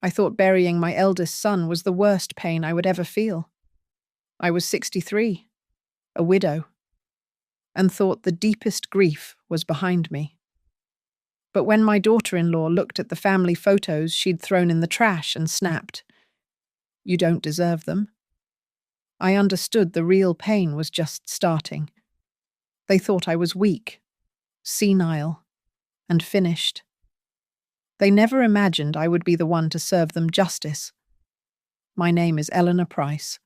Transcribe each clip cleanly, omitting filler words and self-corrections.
I thought burying my eldest son was the worst pain I would ever feel. I was 63, a widow, and thought the deepest grief was behind me. But when my daughter-in-law looked at the family photos she'd thrown in the trash and snapped, "You don't deserve them," I understood the real pain was just starting. They thought I was weak, senile, and finished. They never imagined I would be the one to serve them justice. My name is Eleanor Price.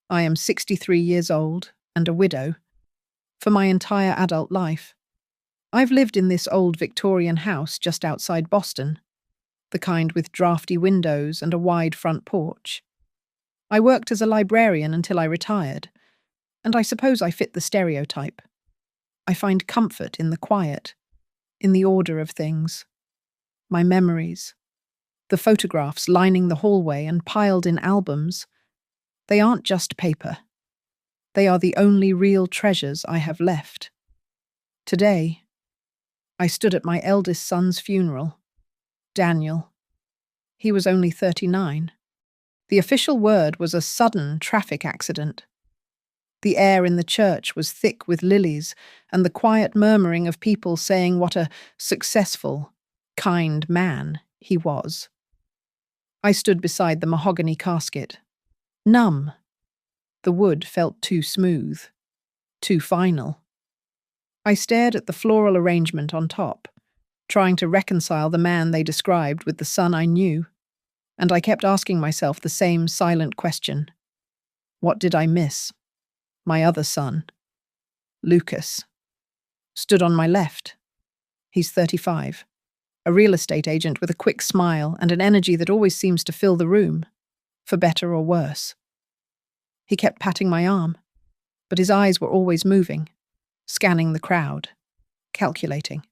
I am 63 years old and a widow for my entire adult life. I've lived in this old Victorian house just outside Boston, the kind with drafty windows and a wide front porch. I worked as a librarian until I retired, and I suppose I fit the stereotype. I find comfort in the quiet, in the order of things. My memories, the photographs lining the hallway and piled in albums, they aren't just paper. They are the only real treasures I have left. Today, I stood at my eldest son's funeral, Daniel. He was only 39. The official word was a sudden traffic accident. The air in the church was thick with lilies and the quiet murmuring of people saying what a successful, kind man he was. I stood beside the mahogany casket, numb. The wood felt too smooth, too final. I stared at the floral arrangement on top, trying to reconcile the man they described with the son I knew, and I kept asking myself the same silent question. What did I miss? My other son, Lucas, stood on my left. He's 35, a real estate agent with a quick smile and an energy that always seems to fill the room, for better or worse. He kept patting my arm, but his eyes were always moving, scanning the crowd, calculating.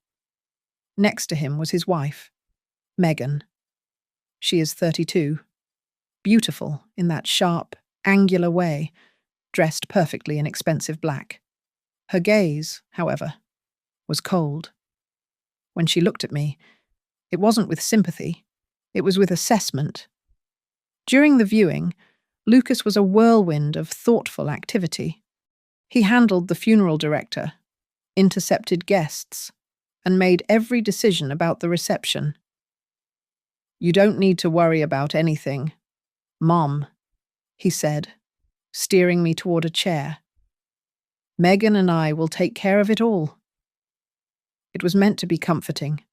Next to him was his wife, Megan. She is 32, beautiful in that sharp, angular way, dressed perfectly in expensive black. Her gaze, however, was cold. When she looked at me, it wasn't with sympathy, it was with assessment. During the viewing, Lucas was a whirlwind of thoughtful activity. He handled the funeral director, intercepted guests, and made every decision about the reception. "You don't need to worry about anything, Mom," he said, steering me toward a chair. "Megan and I will take care of it all." It was meant to be comforting,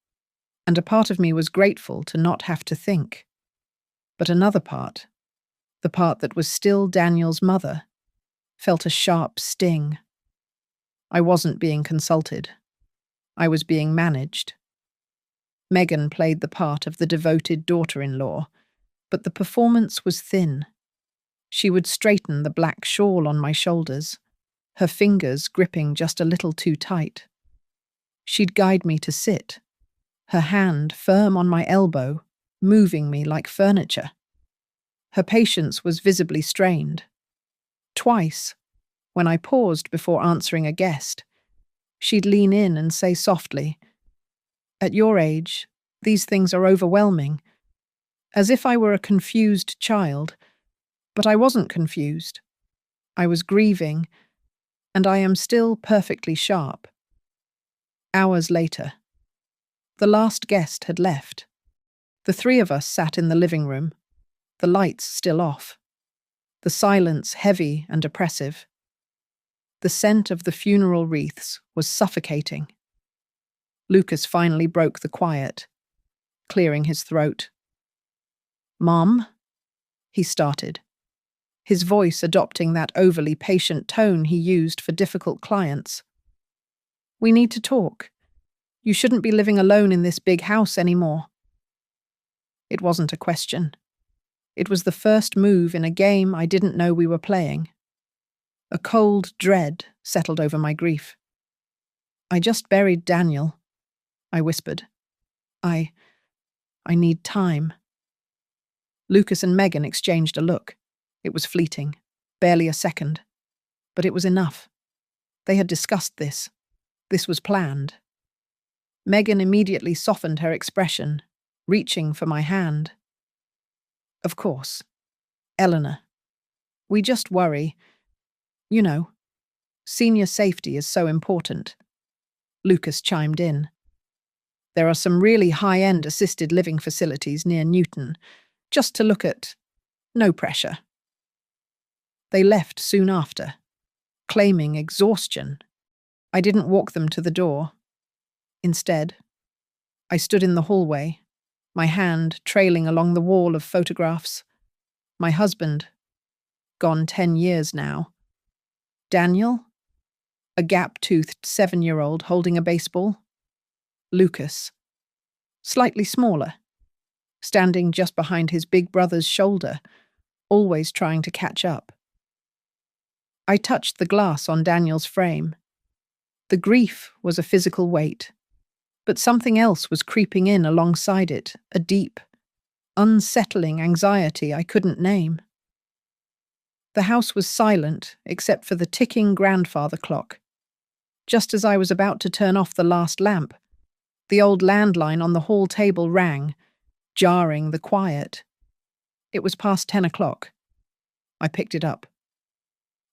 and a part of me was grateful to not have to think. But another part, the part that was still Daniel's mother, felt a sharp sting. I wasn't being consulted. I was being managed. Megan played the part of the devoted daughter-in-law, but the performance was thin. She would straighten the black shawl on my shoulders, her fingers gripping just a little too tight. She'd guide me to sit, her hand firm on my elbow, moving me like furniture. Her patience was visibly strained. Twice, when I paused before answering a guest, she'd lean in and say softly, "At your age, these things are overwhelming," as if I were a confused child. But I wasn't confused. I was grieving, and I am still perfectly sharp. Hours later, the last guest had left. The three of us sat in the living room, the lights still off, the silence heavy and oppressive. The scent of the funeral wreaths was suffocating. Lucas finally broke the quiet, clearing his throat. "Mom?" he started, his voice adopting that overly patient tone he used for difficult clients. "We need to talk. You shouldn't be living alone in this big house anymore." It wasn't a question. It was the first move in a game I didn't know we were playing. A cold dread settled over my grief. "I just buried Daniel," I whispered. I need time." Lucas and Megan exchanged a look. It was fleeting, barely a second. But it was enough. They had discussed this. This was planned. Megan immediately softened her expression, reaching for my hand. Of course. Eleanor. We just worry. You know, senior safety is so important. Lucas chimed in. There are some really high-end assisted living facilities near Newton, just to look at. No pressure. They left soon after, claiming exhaustion. I didn't walk them to the door. Instead, I stood in the hallway, my hand trailing along the wall of photographs. My husband, gone 10 years now. Daniel, a gap-toothed 7-year-old holding a baseball. Lucas, slightly smaller, standing just behind his big brother's shoulder, always trying to catch up. I touched the glass on Daniel's frame. The grief was a physical weight, but something else was creeping in alongside it, a deep, unsettling anxiety I couldn't name. The house was silent except for the ticking grandfather clock. Just as I was about to turn off the last lamp, the old landline on the hall table rang, jarring the quiet. It was past 10 o'clock. I picked it up.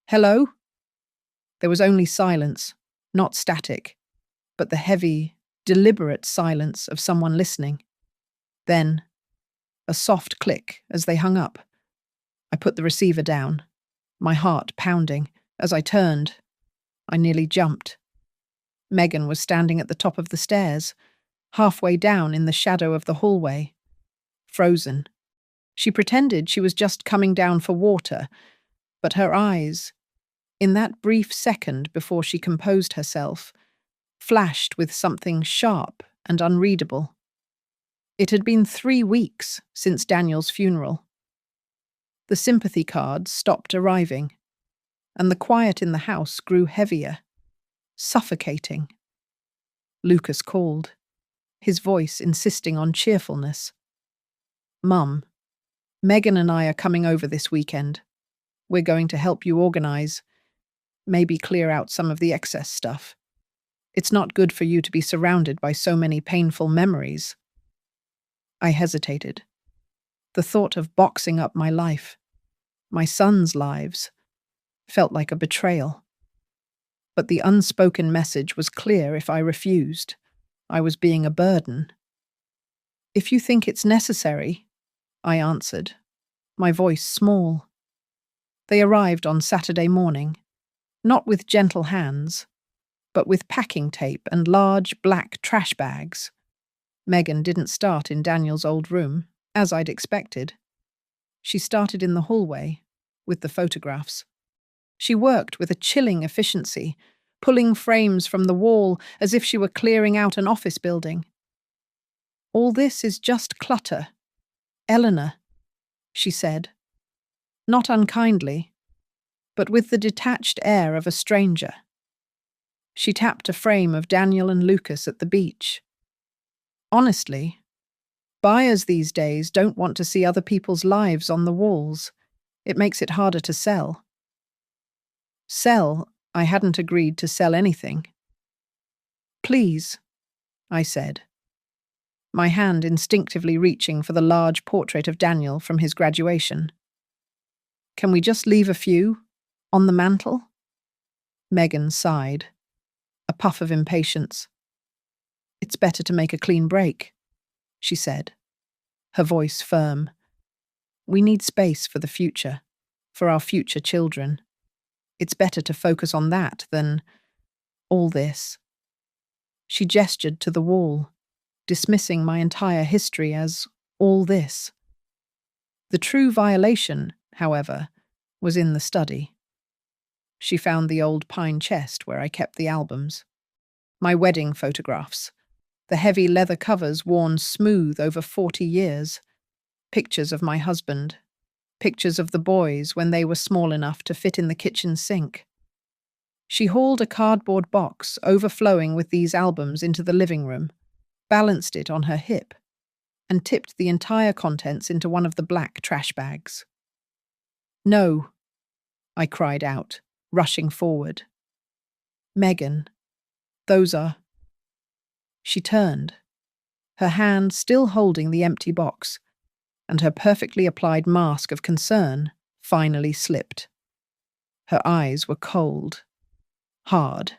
Hello? There was only silence, not static, but the heavy, deliberate silence of someone listening. Then, a soft click as they hung up. I put the receiver down, my heart pounding. As I turned, I nearly jumped. Megan was standing at the top of the stairs, halfway down in the shadow of the hallway. Frozen. She pretended she was just coming down for water, but her eyes, in that brief second before she composed herself, flashed with something sharp and unreadable. It had been 3 weeks since Daniel's funeral. The sympathy cards stopped arriving, and the quiet in the house grew heavier, suffocating. Lucas called, his voice insisting on cheerfulness. Mum, Megan and I are coming over this weekend. We're going to help you organize, maybe clear out some of the excess stuff. It's not good for you to be surrounded by so many painful memories. I hesitated. The thought of boxing up my life, my sons' lives, felt like a betrayal. But the unspoken message was clear if I refused. I was being a burden. If you think it's necessary, I answered, my voice small. They arrived on Saturday morning, not with gentle hands, but with packing tape and large black trash bags. Megan didn't start in Daniel's old room, as I'd expected. She started in the hallway, with the photographs. She worked with a chilling efficiency, pulling frames from the wall as if she were clearing out an office building. All this is just clutter. Eleanor, she said, not unkindly, but with the detached air of a stranger. She tapped a frame of Daniel and Lucas at the beach. Honestly, buyers these days don't want to see other people's lives on the walls. It makes it harder to sell. I hadn't agreed to sell anything. Please, I said, my hand instinctively reaching for the large portrait of Daniel from his graduation. Can we just leave a few on the mantel? Megan sighed, a puff of impatience. It's better to make a clean break, she said, her voice firm. We need space for the future, for our future children. It's better to focus on that than all this. She gestured to the wall, dismissing my entire history as all this. The true violation, however, was in the study. She found the old pine chest where I kept the albums. My wedding photographs, the heavy leather covers worn smooth over 40 years, pictures of my husband, pictures of the boys when they were small enough to fit in the kitchen sink. She hauled a cardboard box overflowing with these albums into the living room, balanced it on her hip, and tipped the entire contents into one of the black trash bags. No, I cried out, rushing forward. Megan, those are... She turned, her hand still holding the empty box, and her perfectly applied mask of concern finally slipped. Her eyes were cold, hard,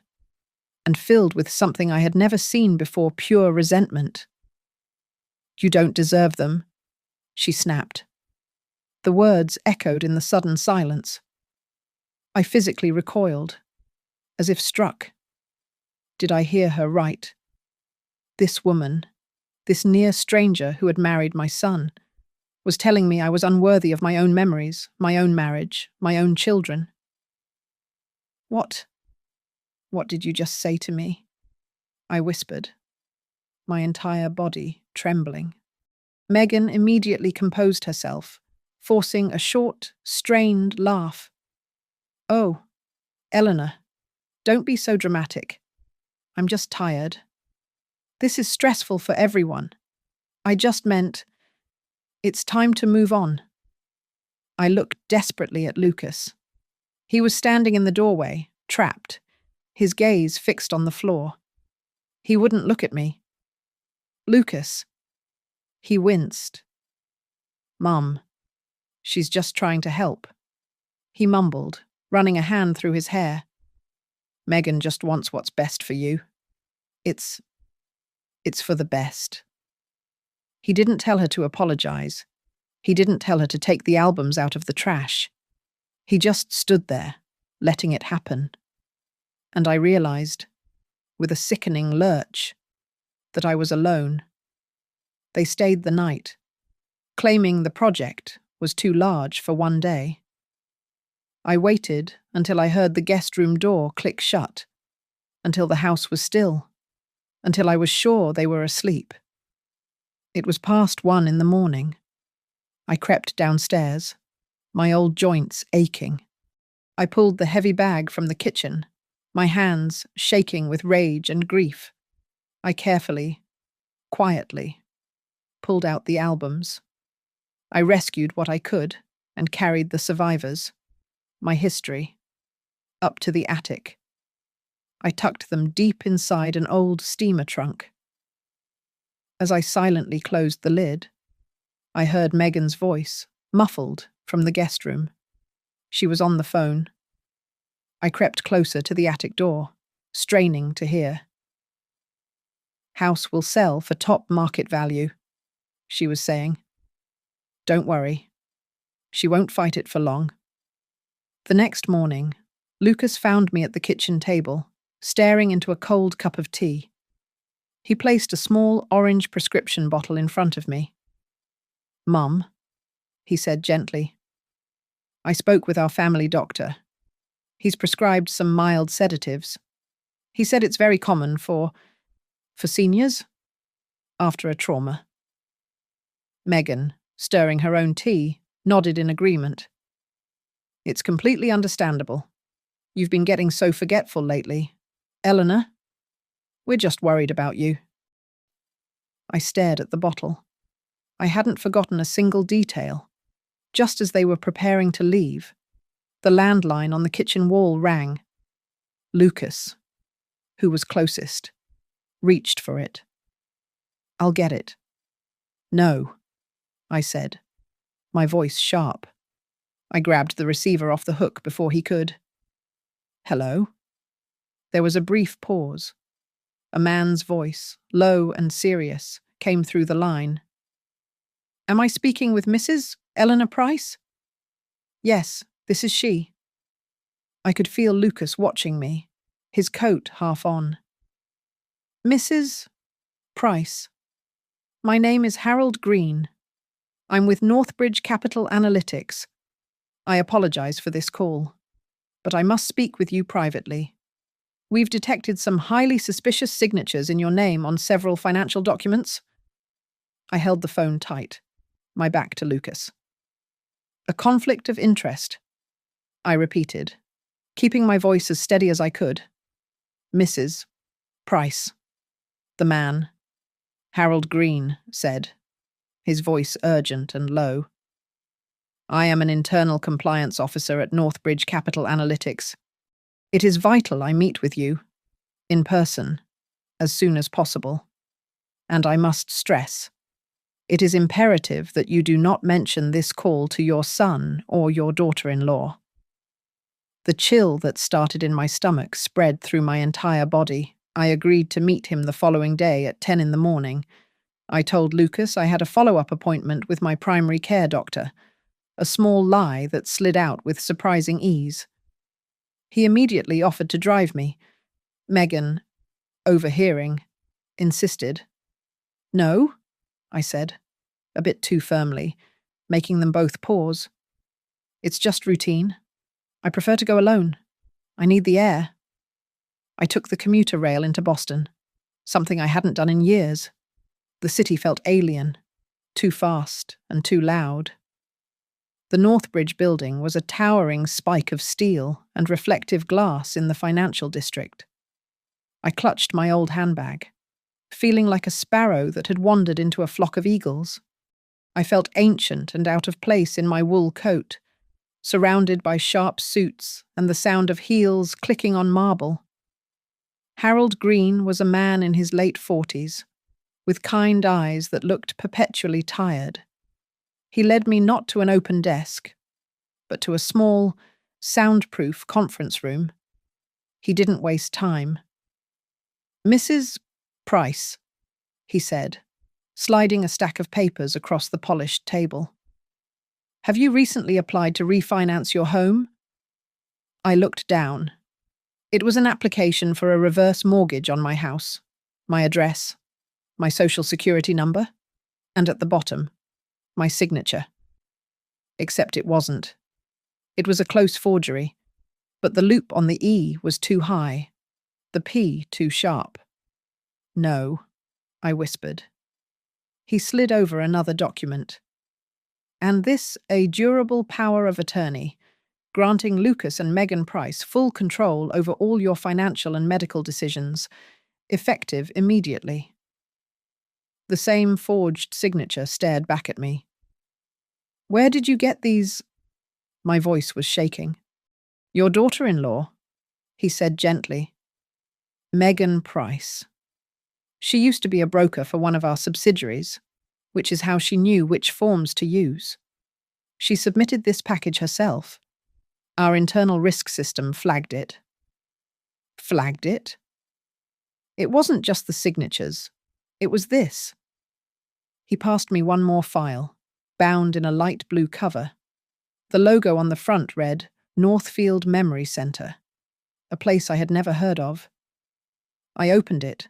and filled with something I had never seen before, pure resentment. "You don't deserve them," she snapped. The words echoed in the sudden silence. I physically recoiled, as if struck. Did I hear her right? This woman, this near stranger who had married my son, was telling me I was unworthy of my own memories, my own marriage, my own children. What did you just say to me?" I whispered, my entire body trembling. Megan immediately composed herself, forcing a short, strained laugh. "Oh, Eleanor, don't be so dramatic. I'm just tired. This is stressful for everyone. I just meant, it's time to move on." I looked desperately at Lucas. He was standing in the doorway, trapped, his gaze fixed on the floor. He wouldn't look at me. "Lucas." He winced. "Mum, she's just trying to help," he mumbled, running a hand through his hair. "Megan just wants what's best for you. It's for the best." He didn't tell her to apologize. He didn't tell her to take the albums out of the trash. He just stood there, letting it happen. And I realized, with a sickening lurch, that I was alone. They stayed the night, claiming the project was too large for one day. I waited until I heard the guest room door click shut, until the house was still, until I was sure they were asleep. It was past 1 in the morning. I crept downstairs, my old joints aching. I pulled the heavy bag from the kitchen, my hands shaking with rage and grief. I carefully, quietly, pulled out the albums. I rescued what I could and carried the survivors, my history, up to the attic. I tucked them deep inside an old steamer trunk. As I silently closed the lid, I heard Megan's voice, muffled from the guest room. She was on the phone. I crept closer to the attic door, straining to hear. "House will sell for top market value," she was saying. "Don't worry. She won't fight it for long." The next morning, Lucas found me at the kitchen table, staring into a cold cup of tea. He placed a small orange prescription bottle in front of me. "Mum," he said gently, "I spoke with our family doctor. He's prescribed some mild sedatives. He said it's very common for seniors after a trauma." Megan, stirring her own tea, nodded in agreement. "It's completely understandable. You've been getting so forgetful lately. Eleanor, we're just worried about you." I stared at the bottle. I hadn't forgotten a single detail. Just as they were preparing to leave, the landline on the kitchen wall rang. Lucas, who was closest, reached for it. "I'll get it." "No," I said, my voice sharp. I grabbed the receiver off the hook before he could. "Hello?" There was a brief pause. A man's voice, low and serious, came through the line. "Am I speaking with Mrs. Eleanor Price?" "Yes, this is she." I could feel Lucas watching me, his coat half on. "Mrs. Price, my name is Harold Green. I'm with Northbridge Capital Analytics. I apologize for this call, but I must speak with you privately. We've detected some highly suspicious signatures in your name on several financial documents." I held the phone tight, my back to Lucas. "A conflict of interest," I repeated, keeping my voice as steady as I could. "Mrs. Price." The man, Harold Green, said, his voice urgent and low. "I am an internal compliance officer at Northbridge Capital Analytics. It is vital I meet with you, in person, as soon as possible. And I must stress, It is imperative that you do not mention this call to your son or your daughter-in-law. The chill that started in my stomach spread through my entire body. I agreed to meet him the following day at 10 in the morning. I told Lucas I had a follow-up appointment with my primary care doctor, a small lie that slid out with surprising ease. He immediately offered to drive me. Megan, overhearing, insisted. No, I said, a bit too firmly, making them both pause. It's just routine. I prefer to go alone. I need the air. I took the commuter rail into Boston, something I hadn't done in years. The city felt alien, too fast and too loud. The Northbridge building was a towering spike of steel and reflective glass in the financial district. I clutched my old handbag, feeling like a sparrow that had wandered into a flock of eagles. I felt ancient and out of place in my wool coat, surrounded by sharp suits and the sound of heels clicking on marble. Harold Green was a man in his late 40s, with kind eyes that looked perpetually tired. He led me not to an open desk, but to a small, soundproof conference room. He didn't waste time. Mrs. Price, he said, sliding a stack of papers across the polished table. Have you recently applied to refinance your home? I looked down. It was an application for a reverse mortgage on my house, my address, my social security number, and at the bottom, my signature. Except it wasn't. It was a close forgery, but the loop on the E was too high, the P too sharp. No, I whispered. He slid over another document. And this a durable power of attorney, granting Lucas and Megan Price full control over all your financial and medical decisions, effective immediately. The same forged signature stared back at me. Where did you get these? My voice was shaking. Your daughter-in-law, he said gently. Megan Price. She used to be a broker for one of our subsidiaries, which is how she knew which forms to use. She submitted this package herself. Our internal risk system flagged it. Flagged it? It wasn't just the signatures. It was this. He passed me one more file, bound in a light blue cover. The logo on the front read Northfield Memory Center, a place I had never heard of. I opened it.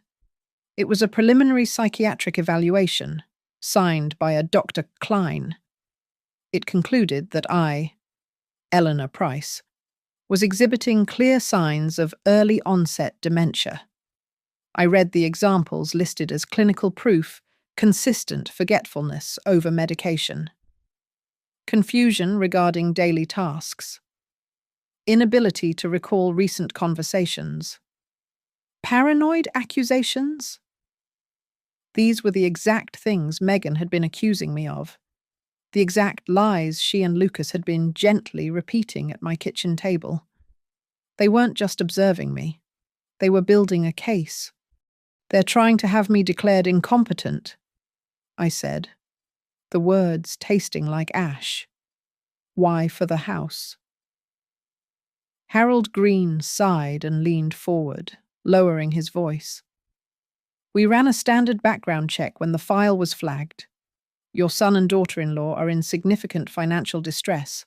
It was a preliminary psychiatric evaluation, signed by a Dr. Klein. It concluded that I, Eleanor Price, was exhibiting clear signs of early-onset dementia. I read the examples listed as clinical proof, consistent forgetfulness over medication. Confusion regarding daily tasks. Inability to recall recent conversations. Paranoid accusations? These were the exact things Megan had been accusing me of. The exact lies she and Lucas had been gently repeating at my kitchen table. They weren't just observing me. They were building a case. They're trying to have me declared incompetent, I said, the words tasting like ash. Why for the house? Harold Green sighed and leaned forward, lowering his voice. We ran a standard background check when the file was flagged. Your son and daughter-in-law are in significant financial distress,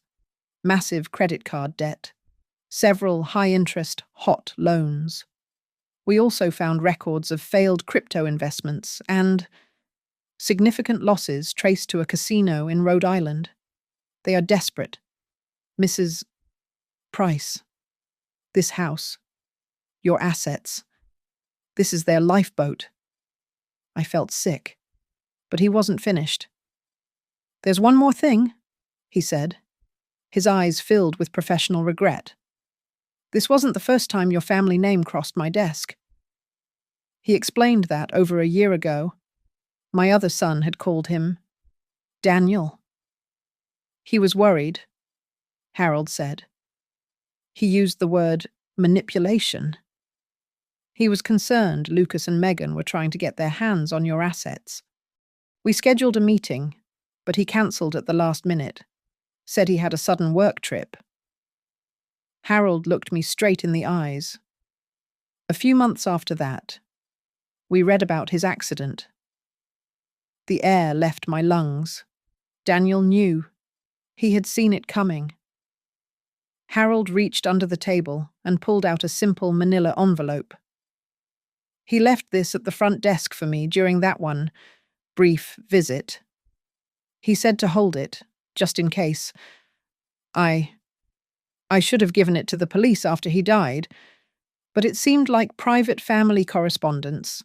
massive credit card debt, several high-interest, hot loans. We also found records of failed crypto investments and significant losses traced to a casino in Rhode Island. They are desperate. Mrs. Price, this house, your assets, this is their lifeboat. I felt sick, but he wasn't finished. There's one more thing, he said, his eyes filled with professional regret. This wasn't the first time your family name crossed my desk. He explained that over a year ago, my other son had called him Daniel. He was worried, Harold said. He used the word manipulation. He was concerned Lucas and Megan were trying to get their hands on your assets. We scheduled a meeting, but he cancelled at the last minute, said he had a sudden work trip. Harold looked me straight in the eyes. A few months after that, we read about his accident. The air left my lungs. Daniel knew. He had seen it coming. Harold reached under the table and pulled out a simple manila envelope. He left this at the front desk for me during that one brief visit. He said to hold it, just in case. I should have given it to the police after he died, but it seemed like private family correspondence.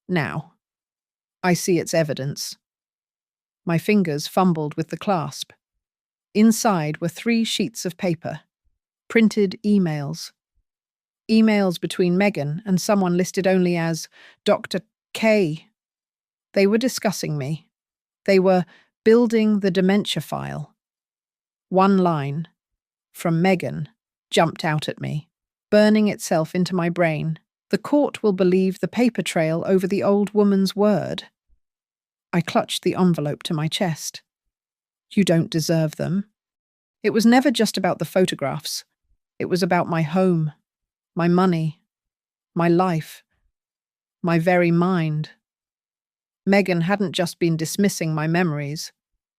Now, I see its evidence. My fingers fumbled with the clasp. Inside were 3 sheets of paper, printed emails. Emails between Megan and someone listed only as Dr. K. They were discussing me. They were building the dementia file. One line, from Megan, jumped out at me, burning itself into my brain. The court will believe the paper trail over the old woman's word. I clutched the envelope to my chest. You don't deserve them. It was never just about the photographs. It was about my home, my money, my life, my very mind. Megan hadn't just been dismissing my memories.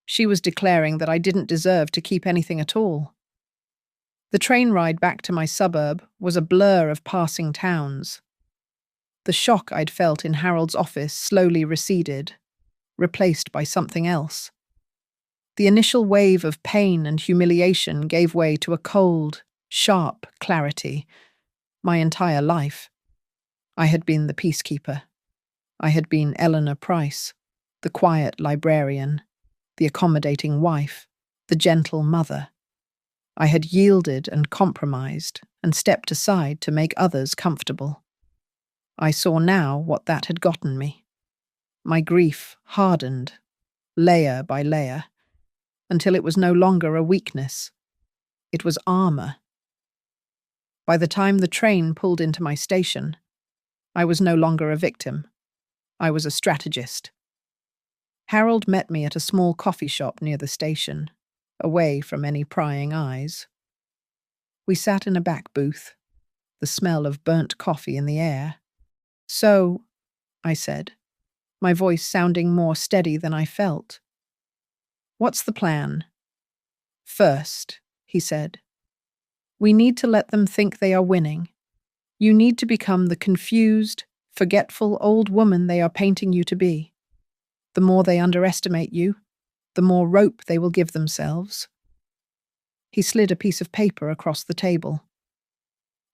She was declaring that I didn't deserve to keep anything at all. The train ride back to my suburb was a blur of passing towns. The shock I'd felt in Harold's office slowly receded, replaced by something else. The initial wave of pain and humiliation gave way to a cold, sharp clarity. My entire life. I had been the peacekeeper. I had been Eleanor Price, the quiet librarian, the accommodating wife, the gentle mother. I had yielded and compromised and stepped aside to make others comfortable. I saw now what that had gotten me. My grief hardened, layer by layer, until it was no longer a weakness. It was armor. By the time the train pulled into my station, I was no longer a victim. I was a strategist. Harold met me at a small coffee shop near the station, away from any prying eyes. We sat in a back booth, the smell of burnt coffee in the air. So, I said, my voice sounding more steady than I felt. What's the plan? First, he said, we need to let them think they are winning. You need to become the confused, forgetful old woman they are painting you to be. The more they underestimate you, the more rope they will give themselves. He slid a piece of paper across the table.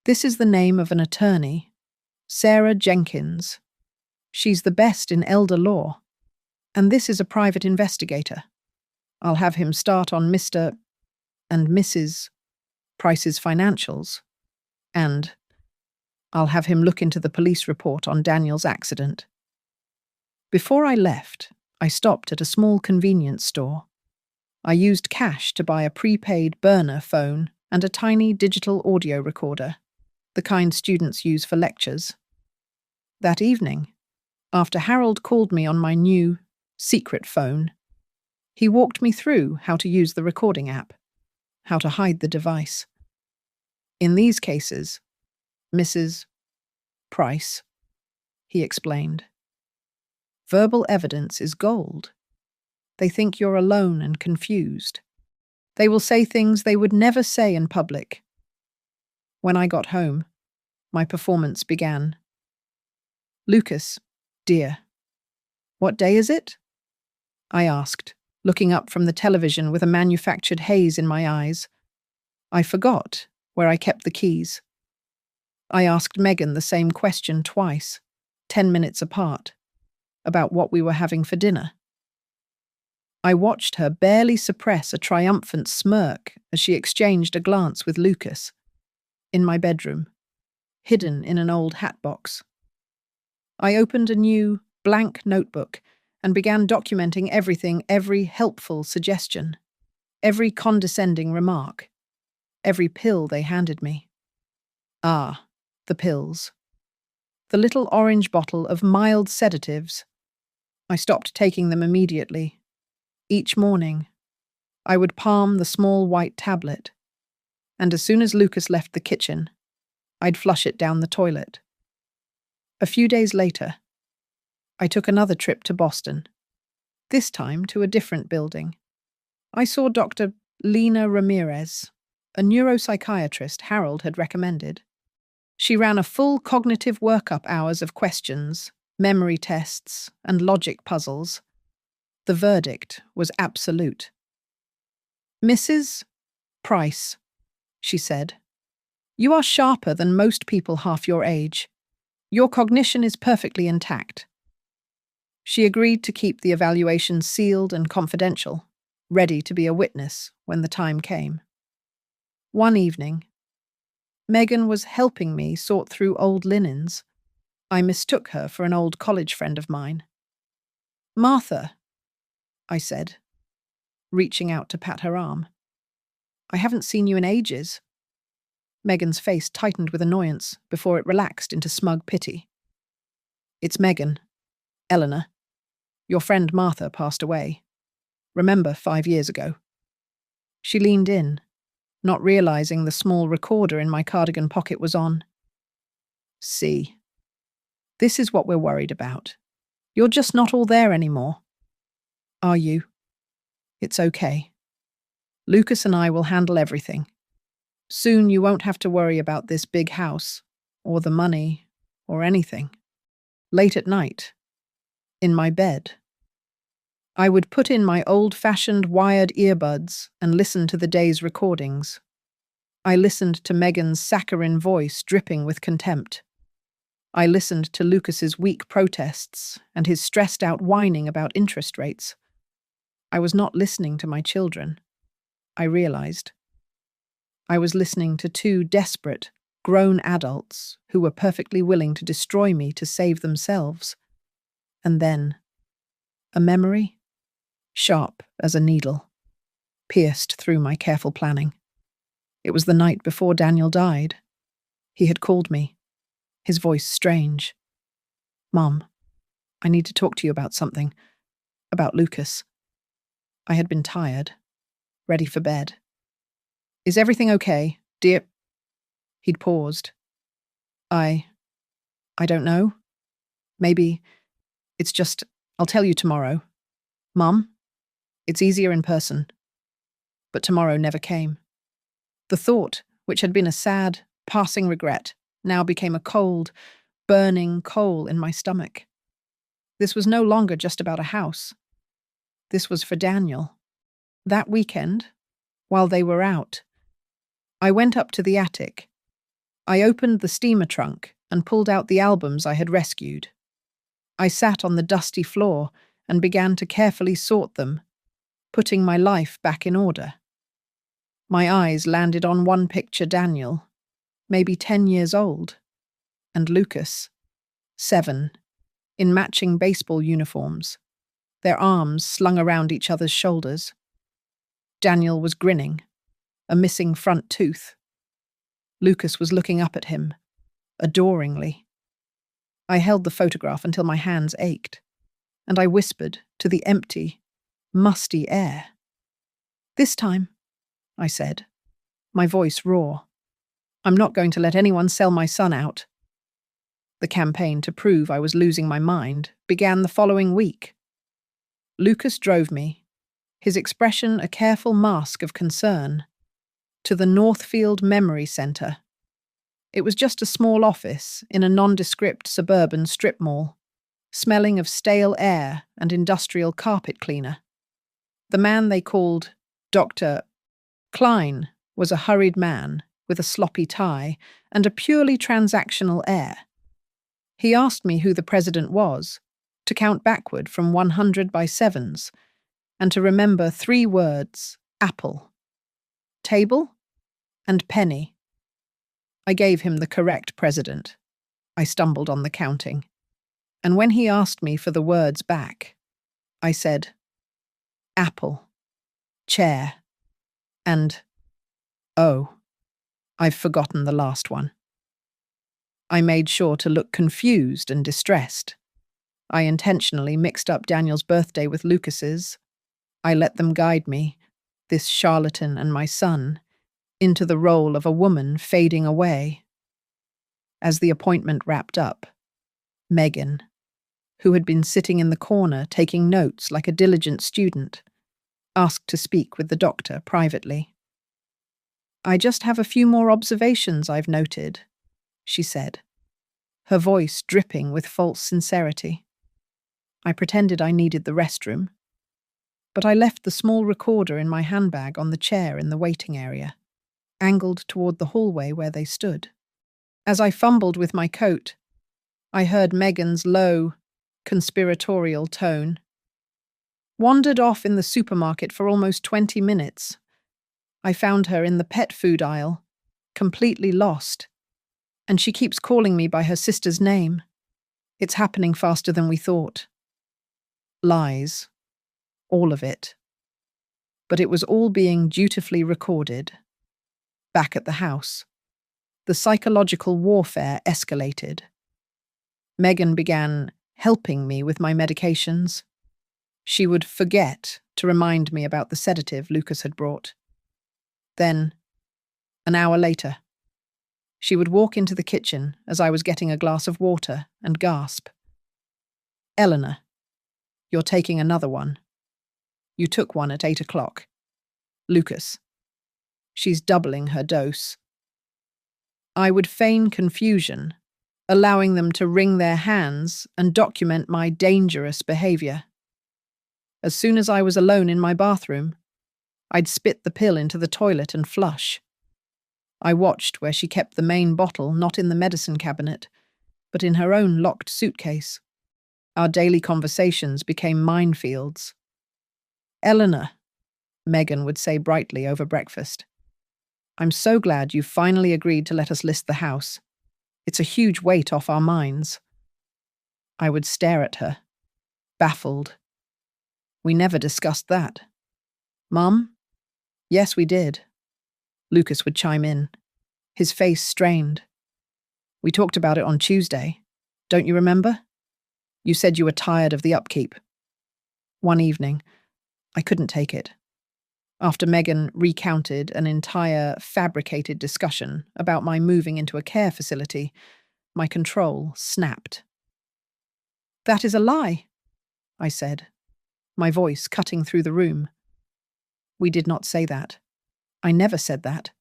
This is the name of an attorney, Sarah Jenkins. She's the best in elder law. And this is a private investigator. I'll have him start on Mr. and Mrs. Price's financials. And I'll have him look into the police report on Daniel's accident. Before I left, I stopped at a small convenience store. I used cash to buy a prepaid burner phone and a tiny digital audio recorder, the kind students use for lectures. That evening, after Harold called me on my new, secret phone, he walked me through how to use the recording app, how to hide the device. In these cases, Mrs. Price, he explained, verbal evidence is gold. They think you're alone and confused. They will say things they would never say in public. When I got home, my performance began. Lucas, dear, what day is it? I asked, looking up from the television with a manufactured haze in my eyes. I forgot where I kept the keys. I asked Megan the same question twice, 10 minutes apart, about what we were having for dinner. I watched her barely suppress a triumphant smirk as she exchanged a glance with Lucas, in my bedroom, hidden in an old hat box. I opened a new, blank notebook and began documenting every helpful suggestion, every condescending remark, every pill they handed me. Ah, the pills. The little orange bottle of mild sedatives. I stopped taking them immediately. Each morning, I would palm the small white tablet, and as soon as Lucas left the kitchen, I'd flush it down the toilet. A few days later, I took another trip to Boston, this time to a different building. I saw Dr. Lena Ramirez, a neuropsychiatrist Harold had recommended. She ran a full cognitive workup, hours of questions, memory tests, and logic puzzles. The verdict was absolute. "Mrs. Price," she said, "you are sharper than most people half your age. Your cognition is perfectly intact." She agreed to keep the evaluation sealed and confidential, ready to be a witness when the time came. One evening, Megan was helping me sort through old linens. I mistook her for an old college friend of mine. "Martha," I said, reaching out to pat her arm. "I haven't seen you in ages." Megan's face tightened with annoyance before it relaxed into smug pity. "It's Megan. Eleanor. Your friend Martha passed away. Remember 5 years ago?" She leaned in, not realizing the small recorder in my cardigan pocket was on. "See, this is what we're worried about. You're just not all there anymore." "Are you?" "It's okay. Lucas and I will handle everything. Soon you won't have to worry about this big house, or the money, or anything." Late at night, in my bed, I would put in my old-fashioned wired earbuds and listen to the day's recordings. I listened to Megan's saccharine voice dripping with contempt. I listened to Lucas's weak protests and his stressed-out whining about interest rates. I was not listening to my children, I realized. I was listening to two desperate, grown adults who were perfectly willing to destroy me to save themselves. And then, a memory, sharp as a needle, pierced through my careful planning. It was the night before Daniel died. He had called me, his voice strange. "Mom, I need to talk to you about something. About Lucas." I had been tired, ready for bed. "Is everything okay, dear?" He'd paused. I don't know. Maybe it's just, I'll tell you tomorrow. Mum, it's easier in person." But tomorrow never came. The thought, which had been a sad, passing regret, now became a cold, burning coal in my stomach. This was no longer just about a house. This was for Daniel. That weekend, while they were out, I went up to the attic. I opened the steamer trunk and pulled out the albums I had rescued. I sat on the dusty floor and began to carefully sort them, putting my life back in order. My eyes landed on one picture: Daniel, maybe 10 years old, and Lucas, 7, in matching baseball uniforms, their arms slung around each other's shoulders. Daniel was grinning, a missing front tooth. Lucas was looking up at him, adoringly. I held the photograph until my hands ached, and I whispered to the empty, musty air. "This time," I said, my voice raw, "I'm not going to let anyone sell my son out." The campaign to prove I was losing my mind began the following week. Lucas drove me, his expression a careful mask of concern, to the Northfield Memory Center. It was just a small office in a nondescript suburban strip mall, smelling of stale air and industrial carpet cleaner. The man they called Dr. Klein was a hurried man with a sloppy tie and a purely transactional air. He asked me who the president was, to count backward from 100 by sevens, and to remember 3 words: apple, table, and penny. I gave him the correct president. I stumbled on the counting. And when he asked me for the words back, I said, apple, chair, and, oh, I've forgotten the last one. I made sure to look confused and distressed. I intentionally mixed up Daniel's birthday with Lucas's. I let them guide me, this charlatan and my son, into the role of a woman fading away. As the appointment wrapped up, Megan, who had been sitting in the corner taking notes like a diligent student, asked to speak with the doctor privately. "I just have a few more observations I've noted," she said, her voice dripping with false sincerity. I pretended I needed the restroom, but I left the small recorder in my handbag on the chair in the waiting area, angled toward the hallway where they stood. As I fumbled with my coat, I heard Megan's low, conspiratorial tone. "Wandered off in the supermarket for almost 20 minutes. I found her in the pet food aisle, completely lost, and she keeps calling me by her sister's name. It's happening faster than we thought." Lies. All of it. But it was all being dutifully recorded. Back at the house, the psychological warfare escalated. Megan began helping me with my medications. She would forget to remind me about the sedative Lucas had brought. Then, an hour later, she would walk into the kitchen as I was getting a glass of water and gasp. "Eleanor, you're taking another one. You took one at 8 o'clock. Lucas, she's doubling her dose." I would feign confusion, allowing them to wring their hands and document my dangerous behavior. As soon as I was alone in my bathroom, I'd spit the pill into the toilet and flush. I watched where she kept the main bottle not in the medicine cabinet, but in her own locked suitcase. Our daily conversations became minefields. "Eleanor," Megan would say brightly over breakfast, "I'm so glad you finally agreed to let us list the house. It's a huge weight off our minds." I would stare at her, baffled. "We never discussed that." "Mum?" "Yes, we did." Lucas would chime in, his face strained. "We talked about it on Tuesday. Don't you remember? You said you were tired of the upkeep." One evening, I couldn't take it. After Megan recounted an entire fabricated discussion about my moving into a care facility, my control snapped. "That is a lie," I said, my voice cutting through the room. "We did not say that. I never said that."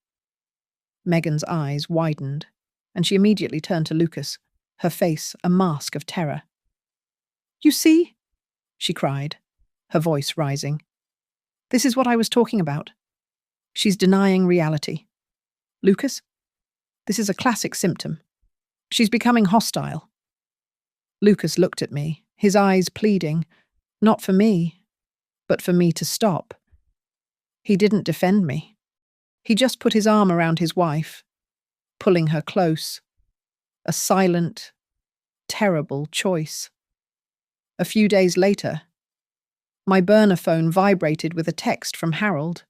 Megan's eyes widened, and she immediately turned to Lucas, her face a mask of terror. "You see?" she cried, her voice rising. "This is what I was talking about. She's denying reality. Lucas, this is a classic symptom. She's becoming hostile." Lucas looked at me, his eyes pleading, not for me, but for me to stop. He didn't defend me. He just put his arm around his wife, pulling her close. A silent, terrible choice. A few days later, my burner phone vibrated with a text from Harold.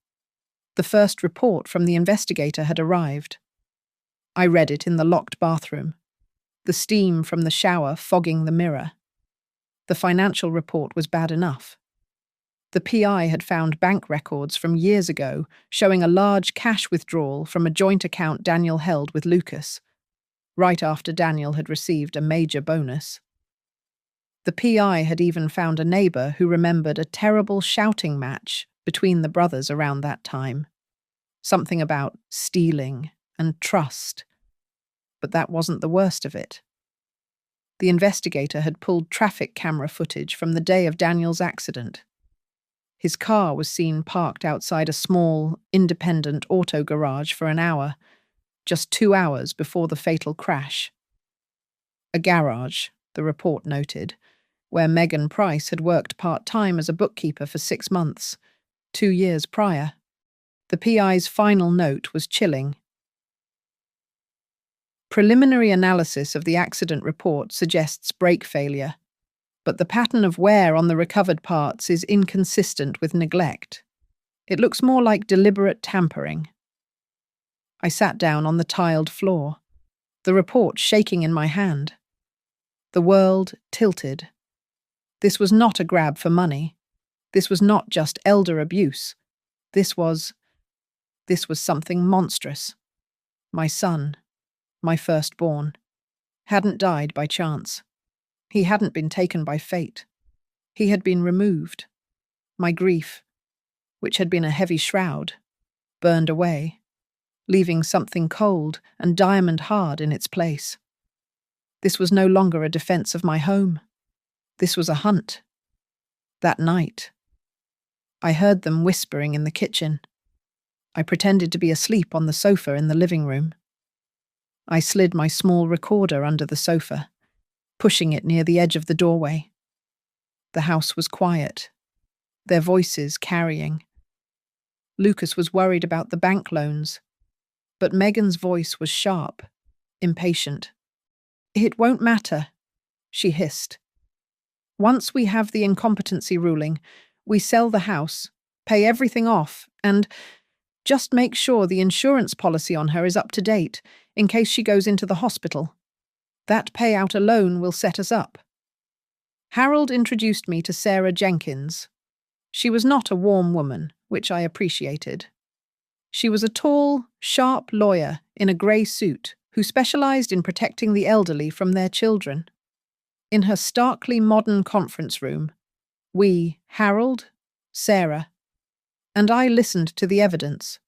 The first report from the investigator had arrived. I read it in the locked bathroom, the steam from the shower fogging the mirror. The financial report was bad enough. The PI had found bank records from years ago showing a large cash withdrawal from a joint account Daniel held with Lucas, right after Daniel had received a major bonus. The PI had even found a neighbor who remembered a terrible shouting match between the brothers around that time. Something about stealing and trust. But that wasn't the worst of it. The investigator had pulled traffic camera footage from the day of Daniel's accident. His car was seen parked outside a small, independent auto garage for an hour, just 2 hours before the fatal crash. A garage, the report noted, where Megan Price had worked part-time as a bookkeeper for 6 months, 2 years prior. The PI's final note was chilling. Preliminary analysis of the accident report suggests brake failure, but the pattern of wear on the recovered parts is inconsistent with neglect. It looks more like deliberate tampering. I sat down on the tiled floor, the report shaking in my hand. The world tilted. This was not a grab for money. This was not just elder abuse. This was something monstrous. My son, my firstborn, hadn't died by chance. He hadn't been taken by fate. He had been removed. My grief, which had been a heavy shroud, burned away, leaving something cold and diamond-hard in its place. This was no longer a defense of my home. This was a hunt. That night, I heard them whispering in the kitchen. I pretended to be asleep on the sofa in the living room. I slid my small recorder under the sofa, pushing it near the edge of the doorway. The house was quiet, their voices carrying. Lucas was worried about the bank loans, but Megan's voice was sharp, impatient. "It won't matter," she hissed. "Once we have the incompetency ruling, we sell the house, pay everything off, and just make sure the insurance policy on her is up to date in case she goes into the hospital. That payout alone will set us up." Harold introduced me to Sarah Jenkins. She was not a warm woman, which I appreciated. She was a tall, sharp lawyer in a grey suit who specialized in protecting the elderly from their children. In her starkly modern conference room, we, Harold, Sarah, and I listened to the evidence.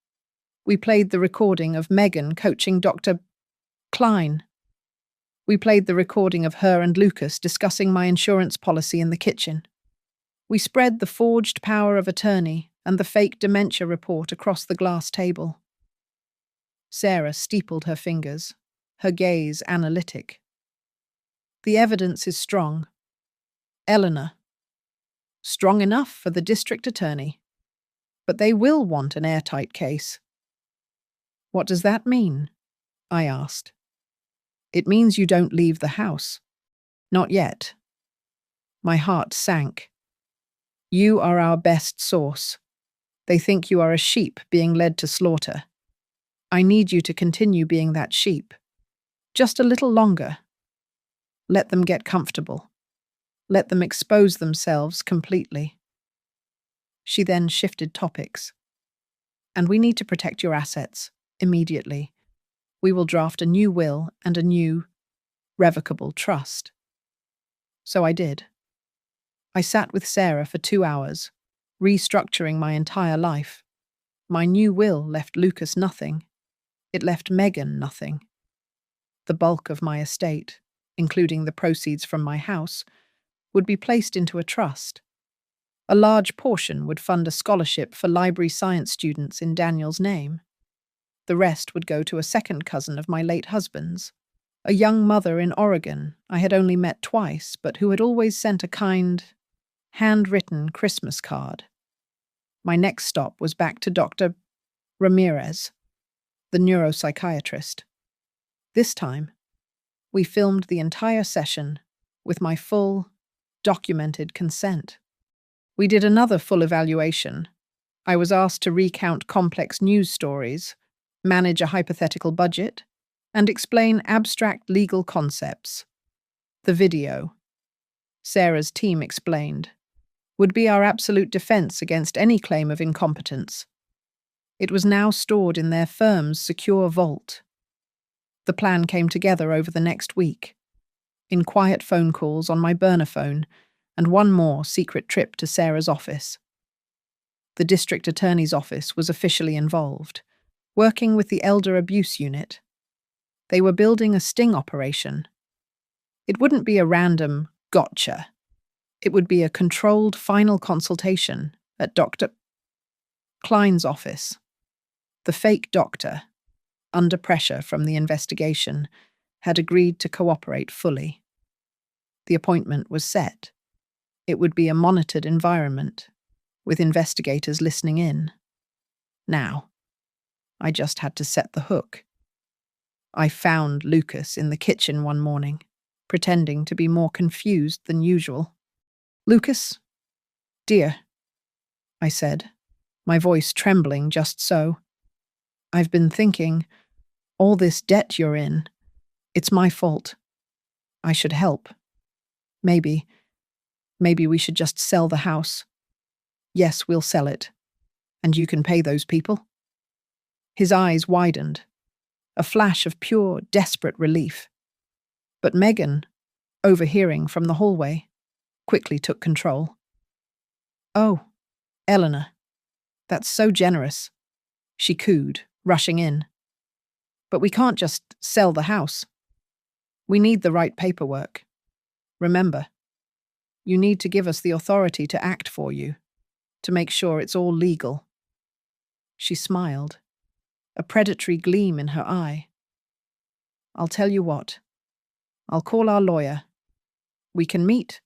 We played the recording of Megan coaching Dr. Klein. We played the recording of her and Lucas discussing my insurance policy in the kitchen. We spread the forged power of attorney and the fake dementia report across the glass table. Sarah steepled her fingers, her gaze analytic. "The evidence is strong. Eleanor. Strong enough for the district attorney. But they will want an airtight case." "What does that mean?" I asked. "It means you don't leave the house. Not yet." My heart sank. "You are our best source. They think you are a sheep being led to slaughter. I need you to continue being that sheep. Just a little longer. Let them get comfortable. Let them expose themselves completely." She then shifted topics. "And we need to protect your assets, immediately. We will draft a new will and a new, revocable trust." So I did. I sat with Sarah for 2 hours, restructuring my entire life. My new will left Lucas nothing. It left Megan nothing. The bulk of my estate, including the proceeds from my house, would be placed into a trust. A large portion would fund a scholarship for library science students in Daniel's name. The rest would go to a second cousin of my late husband's, a young mother in Oregon I had only met twice, but who had always sent a kind, handwritten Christmas card. My next stop was back to Dr. Ramirez, the neuropsychiatrist. This time, we filmed the entire session with my full, documented consent. We did another full evaluation. I was asked to recount complex news stories, manage a hypothetical budget, and explain abstract legal concepts. The video, Sarah's team explained, would be our absolute defense against any claim of incompetence. It was now stored in their firm's secure vault. The plan came together over the next week, in quiet phone calls on my burner phone, and one more secret trip to Sarah's office. The district attorney's office was officially involved, working with the elder abuse unit. They were building a sting operation. It wouldn't be a random gotcha. It would be a controlled final consultation at Dr. Klein's office. The fake doctor, under pressure from the investigation, had agreed to cooperate fully. The appointment was set. It would be a monitored environment, with investigators listening in. Now, I just had to set the hook. I found Lucas in the kitchen one morning, pretending to be more confused than usual. "Lucas, dear," I said, my voice trembling just so. "I've been thinking, all this debt you're in, it's my fault. I should help. Maybe. Maybe we should just sell the house. Yes, we'll sell it. And you can pay those people? His eyes widened, a flash of pure, desperate relief. But Megan, overhearing from the hallway, quickly took control. Oh, Eleanor, that's so generous, she cooed, rushing in. But we can't just sell the house. We need the right paperwork. Remember, you need to give us the authority to act for you, to make sure it's all legal. She smiled, a predatory gleam in her eye. I'll tell you what. I'll call our lawyer. We can meet.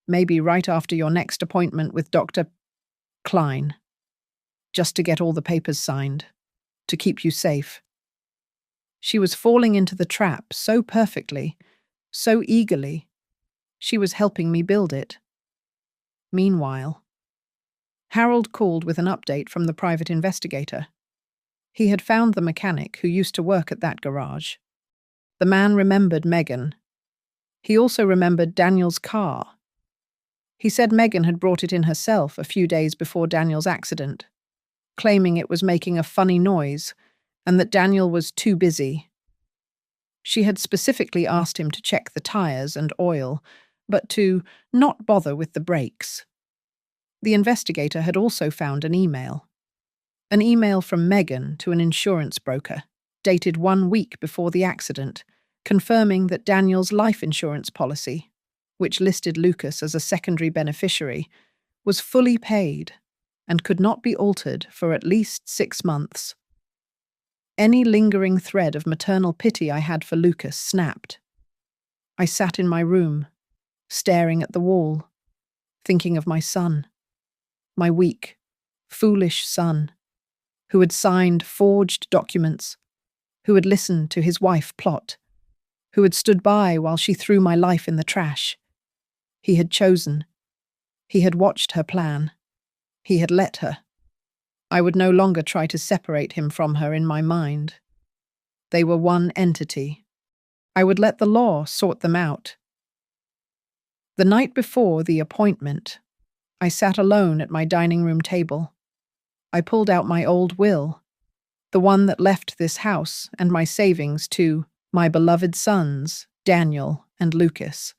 Maybe right after your next appointment with Dr. Klein, just to get all the papers signed, to keep you safe. She was falling into the trap so perfectly, so eagerly. She was helping me build it. Meanwhile, Harold called with an update from the private investigator. He had found the mechanic who used to work at that garage. The man remembered Megan. He also remembered Daniel's car. He said Megan had brought it in herself a few days before Daniel's accident, claiming it was making a funny noise and that Daniel was too busy. She had specifically asked him to check the tires and oil, but to not bother with the brakes. The investigator had also found an email from Megan to an insurance broker, dated 1 week before the accident, confirming that Daniel's life insurance policy, which listed Lucas as a secondary beneficiary, was fully paid and could not be altered for at least 6 months. Any lingering thread of maternal pity I had for Lucas snapped. I sat in my room, staring at the wall, thinking of my son, my weak, foolish son, who had signed forged documents, who had listened to his wife plot, who had stood by while she threw my life in the trash. He had chosen. He had watched her plan. He had let her. I would no longer try to separate him from her in my mind. They were one entity. I would let the law sort them out. The night before the appointment, I sat alone at my dining room table. I pulled out my old will, the one that left this house and my savings to my beloved sons, Daniel and Lucas.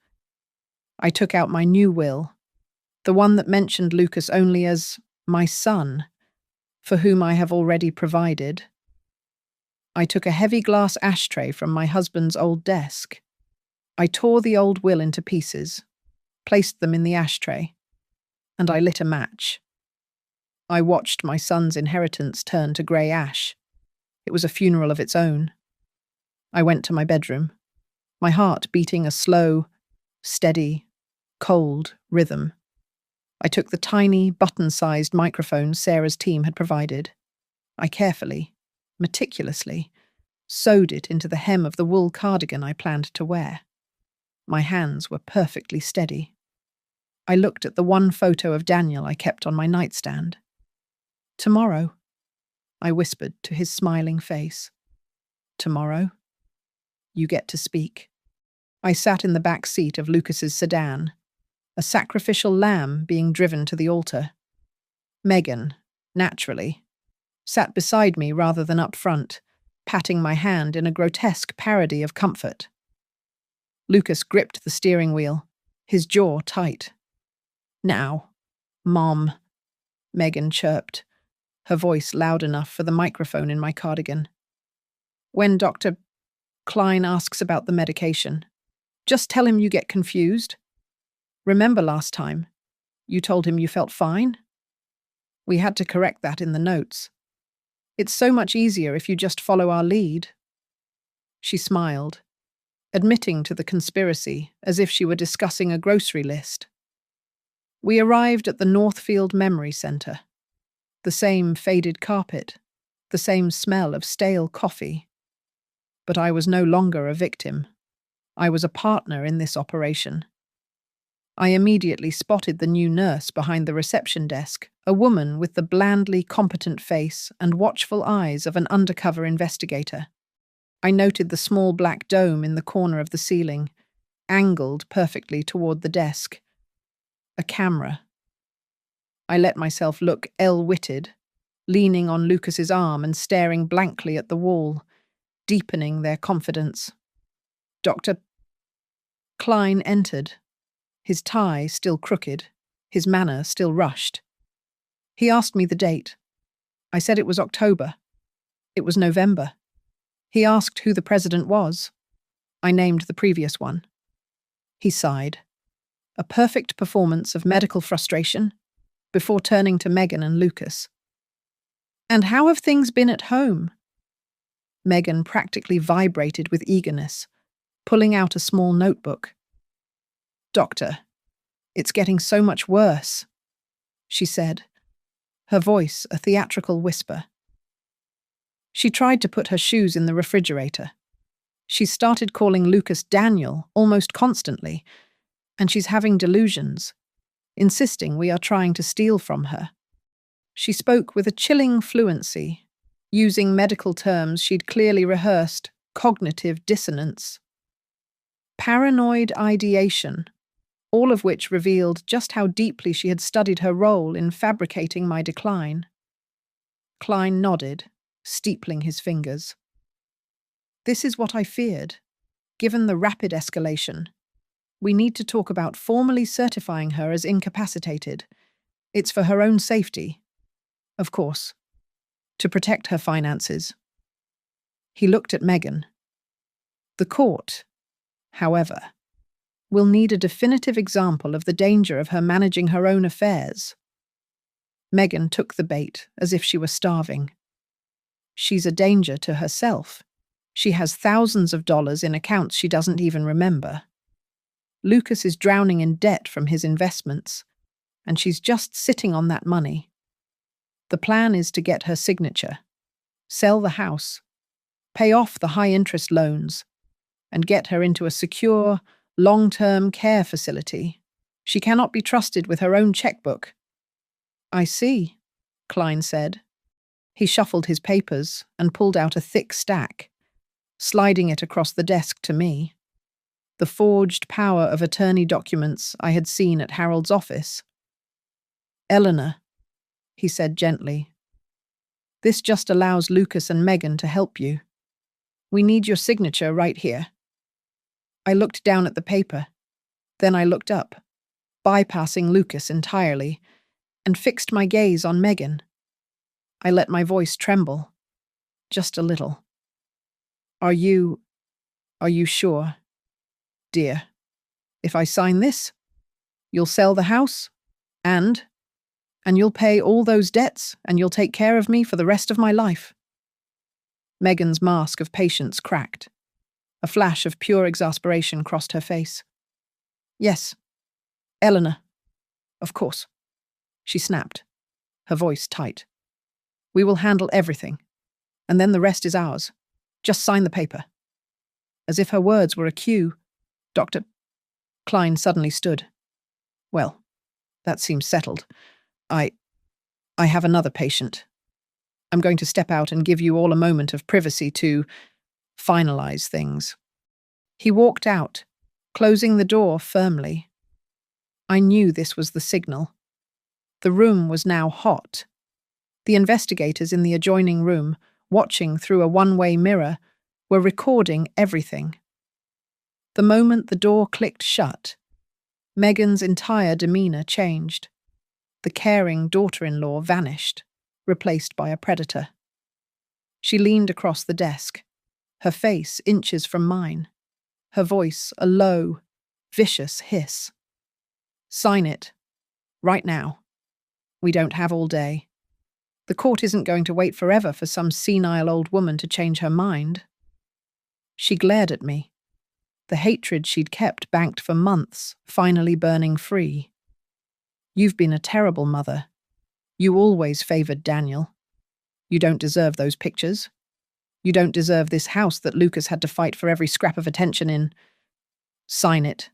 I took out my new will, the one that mentioned Lucas only as my son, for whom I have already provided. I took a heavy glass ashtray from my husband's old desk. I tore the old will into pieces, placed them in the ashtray, and I lit a match. I watched my son's inheritance turn to grey ash. It was a funeral of its own. I went to my bedroom, my heart beating a slow, steady, cold rhythm. I took the tiny, button-sized microphone Sarah's team had provided. I carefully, meticulously, sewed it into the hem of the wool cardigan I planned to wear. My hands were perfectly steady. I looked at the one photo of Daniel I kept on my nightstand. Tomorrow, I whispered to his smiling face. Tomorrow, you get to speak. I sat in the back seat of Lucas's sedan, a sacrificial lamb being driven to the altar. Megan, naturally, sat beside me rather than up front, patting my hand in a grotesque parody of comfort. Lucas gripped the steering wheel, his jaw tight. Now, Mom, Megan chirped, her voice loud enough for the microphone in my cardigan. When Dr. Klein asks about the medication, just tell him you get confused. Remember last time, you told him you felt fine? We had to correct that in the notes. It's so much easier if you just follow our lead. She smiled, admitting to the conspiracy as if she were discussing a grocery list. We arrived at the Northfield Memory Center. The same faded carpet, the same smell of stale coffee. But I was no longer a victim. I was a partner in this operation. I immediately spotted the new nurse behind the reception desk, a woman with the blandly competent face and watchful eyes of an undercover investigator. I noted the small black dome in the corner of the ceiling, angled perfectly toward the desk. a camera. I let myself look ill-witted, leaning on Lucas's arm and staring blankly at the wall, deepening their confidence. Dr. Klein entered, his tie still crooked, his manner still rushed. He asked me the date. I said it was October. It was November. He asked who the president was. I named the previous one. He sighed. A perfect performance of medical frustration, before turning to Megan and Lucas. "And how have things been at home?" Megan practically vibrated with eagerness, pulling out a small notebook. "Doctor, it's getting so much worse," she said, her voice a theatrical whisper. She tried to put her shoes in the refrigerator. She started calling Lucas Daniel almost constantly, and she's having delusions, insisting we are trying to steal from her. She spoke with a chilling fluency, using medical terms she'd clearly rehearsed: cognitive dissonance, paranoid ideation, all of which revealed just how deeply she had studied her role in fabricating my decline. Klein nodded, steepling his fingers. "This is what I feared. Given the rapid escalation, we need to talk about formally certifying her as incapacitated. It's for her own safety, of course, to protect her finances." He looked at Megan. "The court, however, will need a definitive example of the danger of her managing her own affairs." Megan took the bait as if she were starving. "She's a danger to herself. She has thousands of dollars in accounts she doesn't even remember. Lucas is drowning in debt from his investments, and she's just sitting on that money. The plan is to get her signature, sell the house, pay off the high-interest loans, and get her into a secure, long-term care facility. She cannot be trusted with her own checkbook." "I see," Klein said. He shuffled his papers and pulled out a thick stack, sliding it across the desk to me. The forged power of attorney documents I had seen at Harold's office. "Eleanor," he said gently, "this just allows Lucas and Megan to help you. We need your signature right here." I looked down at the paper. Then I looked up, bypassing Lucas entirely, and fixed my gaze on Megan. I let my voice tremble, just a little. Are you sure, dear? If I sign this, you'll sell the house, and you'll pay all those debts, and you'll take care of me for the rest of my life." Megan's mask of patience cracked. A flash of pure exasperation crossed her face. "Yes, Eleanor, of course," she snapped, her voice tight. "We will handle everything, and then the rest is ours. Just sign the paper." As if her words were a cue, Dr. Klein suddenly stood. "Well, that seems settled. I have another patient. I'm going to step out and give you all a moment of privacy to finalize things." He walked out, closing the door firmly. I knew this was the signal. The room was now hot. The investigators in the adjoining room, watching through a one-way mirror, were recording everything. The moment the door clicked shut, Megan's entire demeanor changed. The caring daughter-in-law vanished, replaced by a predator. She leaned across the desk, her face inches from mine, her voice a low, vicious hiss. "Sign it. Right now. We don't have all day. The court isn't going to wait forever for some senile old woman to change her mind." She glared at me, the hatred she'd kept banked for months, finally burning free. "You've been a terrible mother. You always favored Daniel. You don't deserve those pictures. You don't deserve this house that Lucas had to fight for every scrap of attention in. Sign it."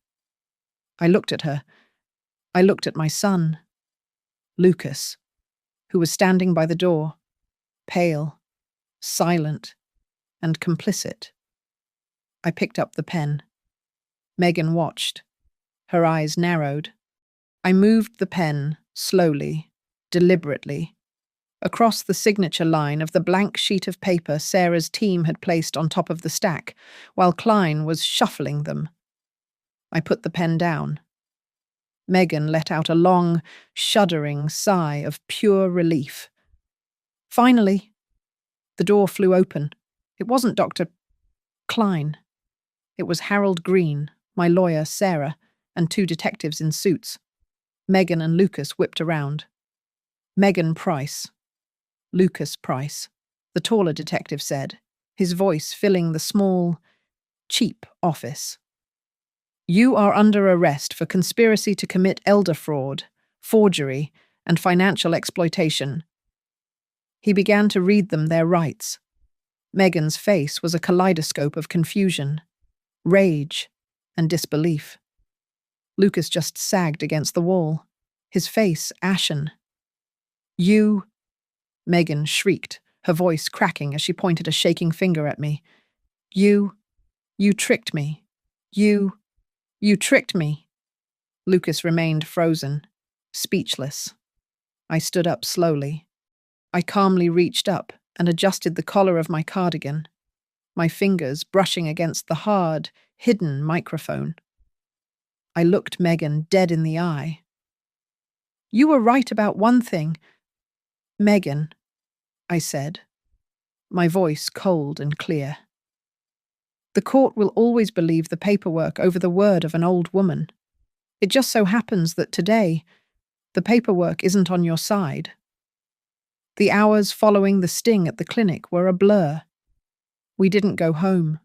I looked at her. I looked at my son, Lucas, who was standing by the door, pale, silent, and complicit. I picked up the pen. Megan watched. Her eyes narrowed. I moved the pen slowly, deliberately, across the signature line of the blank sheet of paper Sarah's team had placed on top of the stack, while Klein was shuffling them. I put the pen down. Megan let out a long, shuddering sigh of pure relief. Finally, the door flew open. It wasn't Dr. Klein. It was Harold Green, my lawyer, Sarah, and two detectives in suits. Megan and Lucas whipped around. Megan Price. Lucas Price, the taller detective said, his voice filling the small, cheap office. You are under arrest for conspiracy to commit elder fraud, forgery, and financial exploitation. He began to read them their rights. Megan's face was a kaleidoscope of confusion, rage, and disbelief. Lucas just sagged against the wall, his face ashen. You, Megan shrieked, her voice cracking as she pointed a shaking finger at me. You tricked me. You tricked me. Lucas remained frozen, speechless. I stood up slowly. I calmly reached up and adjusted the collar of my cardigan, my fingers brushing against the hard, hidden microphone. I looked Megan dead in the eye. You were right about one thing. Megan, I said, my voice cold and clear. The court will always believe the paperwork over the word of an old woman. It just so happens that today, the paperwork isn't on your side. The hours following the sting at the clinic were a blur. We didn't go home.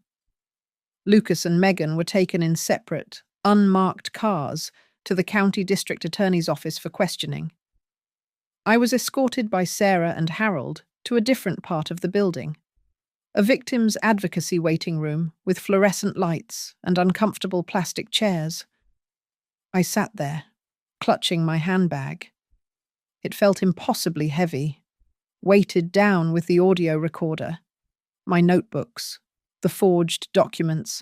Lucas and Megan were taken in separate, unmarked cars to the county district attorney's office for questioning. I was escorted by Sarah and Harold to a different part of the building, a victims' advocacy waiting room with fluorescent lights and uncomfortable plastic chairs. I sat there, clutching my handbag. It felt impossibly heavy, weighted down with the audio recorder, my notebooks, the forged documents,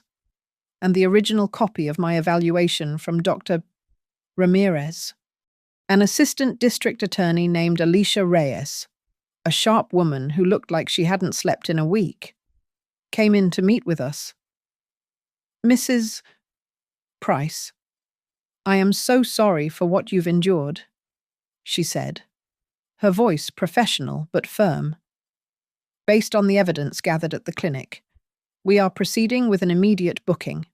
and the original copy of my evaluation from Dr. Ramirez. An assistant district attorney named Alicia Reyes, a sharp woman who looked like she hadn't slept in a week, came in to meet with us. Mrs. Price, I am so sorry for what you've endured, she said, her voice professional but firm. Based on the evidence gathered at the clinic, we are proceeding with an immediate booking.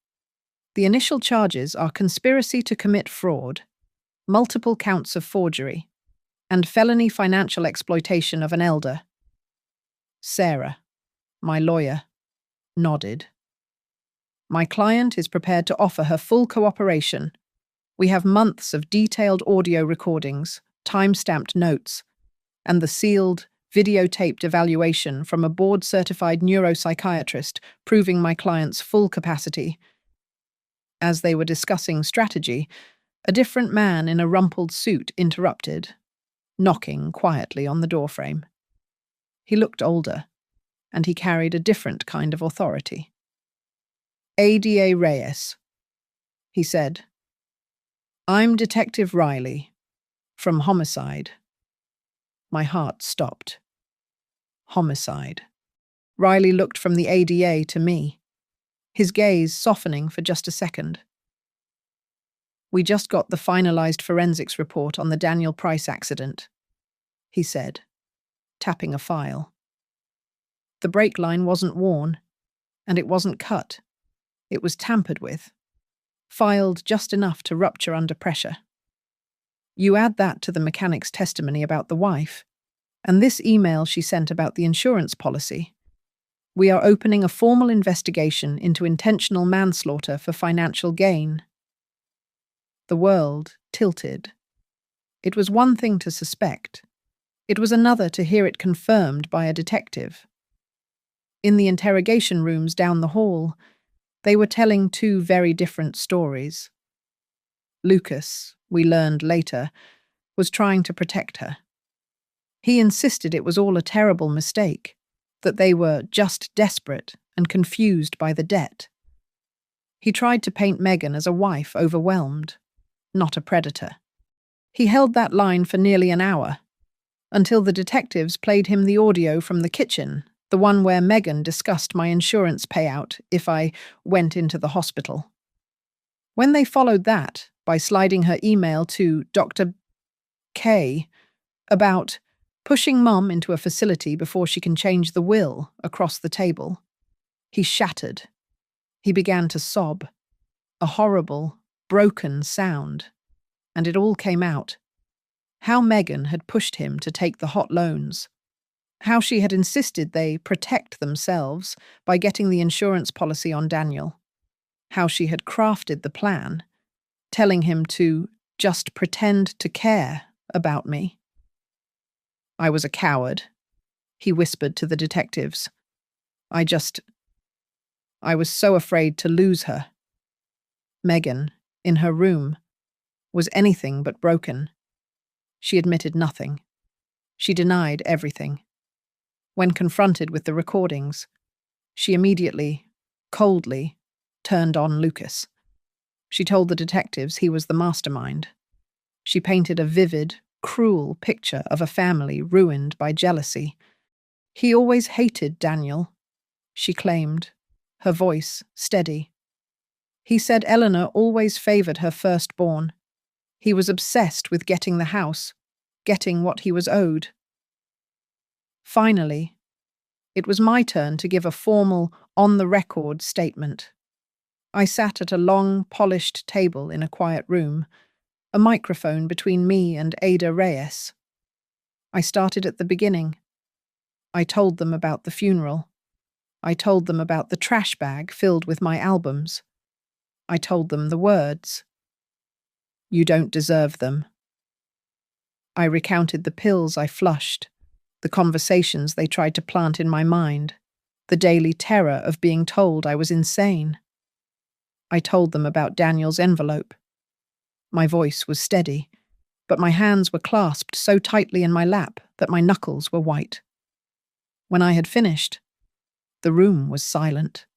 The initial charges are conspiracy to commit fraud, multiple counts of forgery, and felony financial exploitation of an elder. Sarah, my lawyer, nodded. My client is prepared to offer her full cooperation. We have months of detailed audio recordings, time-stamped notes, and the sealed, videotaped evaluation from a board-certified neuropsychiatrist proving my client's full capacity. As they were discussing strategy, a different man in a rumpled suit interrupted, knocking quietly on the doorframe. He looked older, and he carried a different kind of authority. ADA Reyes, he said. I'm Detective Riley, from Homicide. My heart stopped. Homicide. Riley looked from the ADA to me, his gaze softening for just a second. We just got the finalized forensics report on the Daniel Price accident, he said, tapping a file. The brake line wasn't worn, and it wasn't cut. It was tampered with, filed just enough to rupture under pressure. You add that to the mechanic's testimony about the wife, and this email she sent about the insurance policy. We are opening a formal investigation into intentional manslaughter for financial gain. The world tilted. It was one thing to suspect. It was another to hear it confirmed by a detective. In the interrogation rooms down the hall, they were telling two very different stories. Lucas, we learned later, was trying to protect her. He insisted it was all a terrible mistake, that they were just desperate and confused by the debt. He tried to paint Megan as a wife overwhelmed, not a predator. He held that line for nearly an hour, until the detectives played him the audio from the kitchen, the one where Megan discussed my insurance payout if I went into the hospital. When they followed that by sliding her email to Dr. K about pushing Mum into a facility before she can change the will across the table, he shattered. He began to sob, a horrible, broken sound, and it all came out. How Megan had pushed him to take the hot loans. How she had insisted they protect themselves by getting the insurance policy on Daniel. How she had crafted the plan, telling him to just pretend to care about me. I was a coward, he whispered to the detectives. I was so afraid to lose her. Megan, in her room, was anything but broken. She admitted nothing. She denied everything. When confronted with the recordings, she immediately, coldly, turned on Lucas. She told the detectives he was the mastermind. She painted a vivid, cruel picture of a family ruined by jealousy. He always hated Daniel, she claimed, her voice steady. He said Eleanor always favored her firstborn. He was obsessed with getting the house, getting what he was owed. Finally, it was my turn to give a formal, on-the-record statement. I sat at a long, polished table in a quiet room, a microphone between me and Ada Reyes. I started at the beginning. I told them about the funeral. I told them about the trash bag filled with my albums. I told them the words. You don't deserve them. I recounted the pills I flushed, the conversations they tried to plant in my mind, the daily terror of being told I was insane. I told them about Daniel's envelope. My voice was steady, but my hands were clasped so tightly in my lap that my knuckles were white. When I had finished, the room was silent.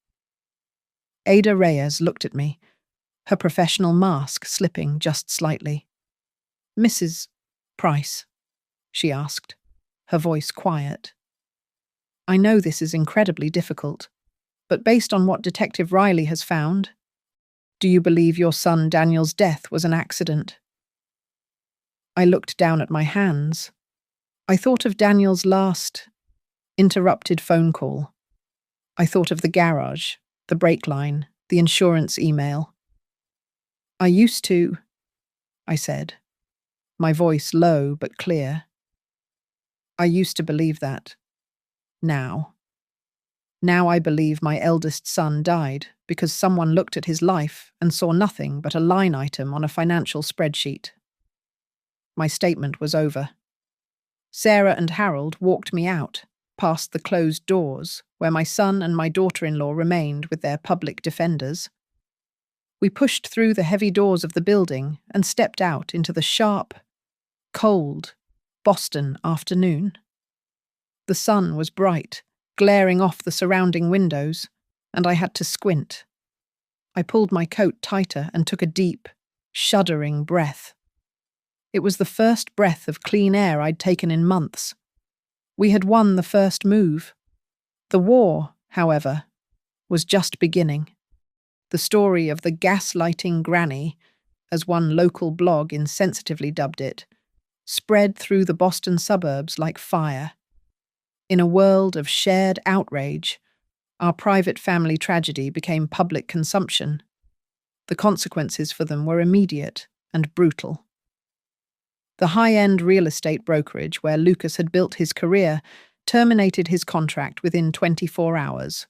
Ada Reyes looked at me, her professional mask slipping just slightly. Mrs. Price, she asked, her voice quiet. I know this is incredibly difficult, but based on what Detective Riley has found, do you believe your son Daniel's death was an accident? I looked down at my hands. I thought of Daniel's last, interrupted phone call. I thought of the garage, the brake line, the insurance email. I used to, I said, my voice low but clear. I used to believe that. Now I believe my eldest son died because someone looked at his life and saw nothing but a line item on a financial spreadsheet. My statement was over. Sarah and Harold walked me out, past the closed doors, where my son and my daughter-in-law remained with their public defenders. We pushed through the heavy doors of the building and stepped out into the sharp, cold Boston afternoon. The sun was bright, glaring off the surrounding windows, and I had to squint. I pulled my coat tighter and took a deep, shuddering breath. It was the first breath of clean air I'd taken in months. We had won the first move. The war, however, was just beginning. The story of the gaslighting granny, as one local blog insensitively dubbed it, spread through the Boston suburbs like fire. In a world of shared outrage, our private family tragedy became public consumption. The consequences for them were immediate and brutal. The high-end real estate brokerage where Lucas had built his career terminated his contract within 24 hours,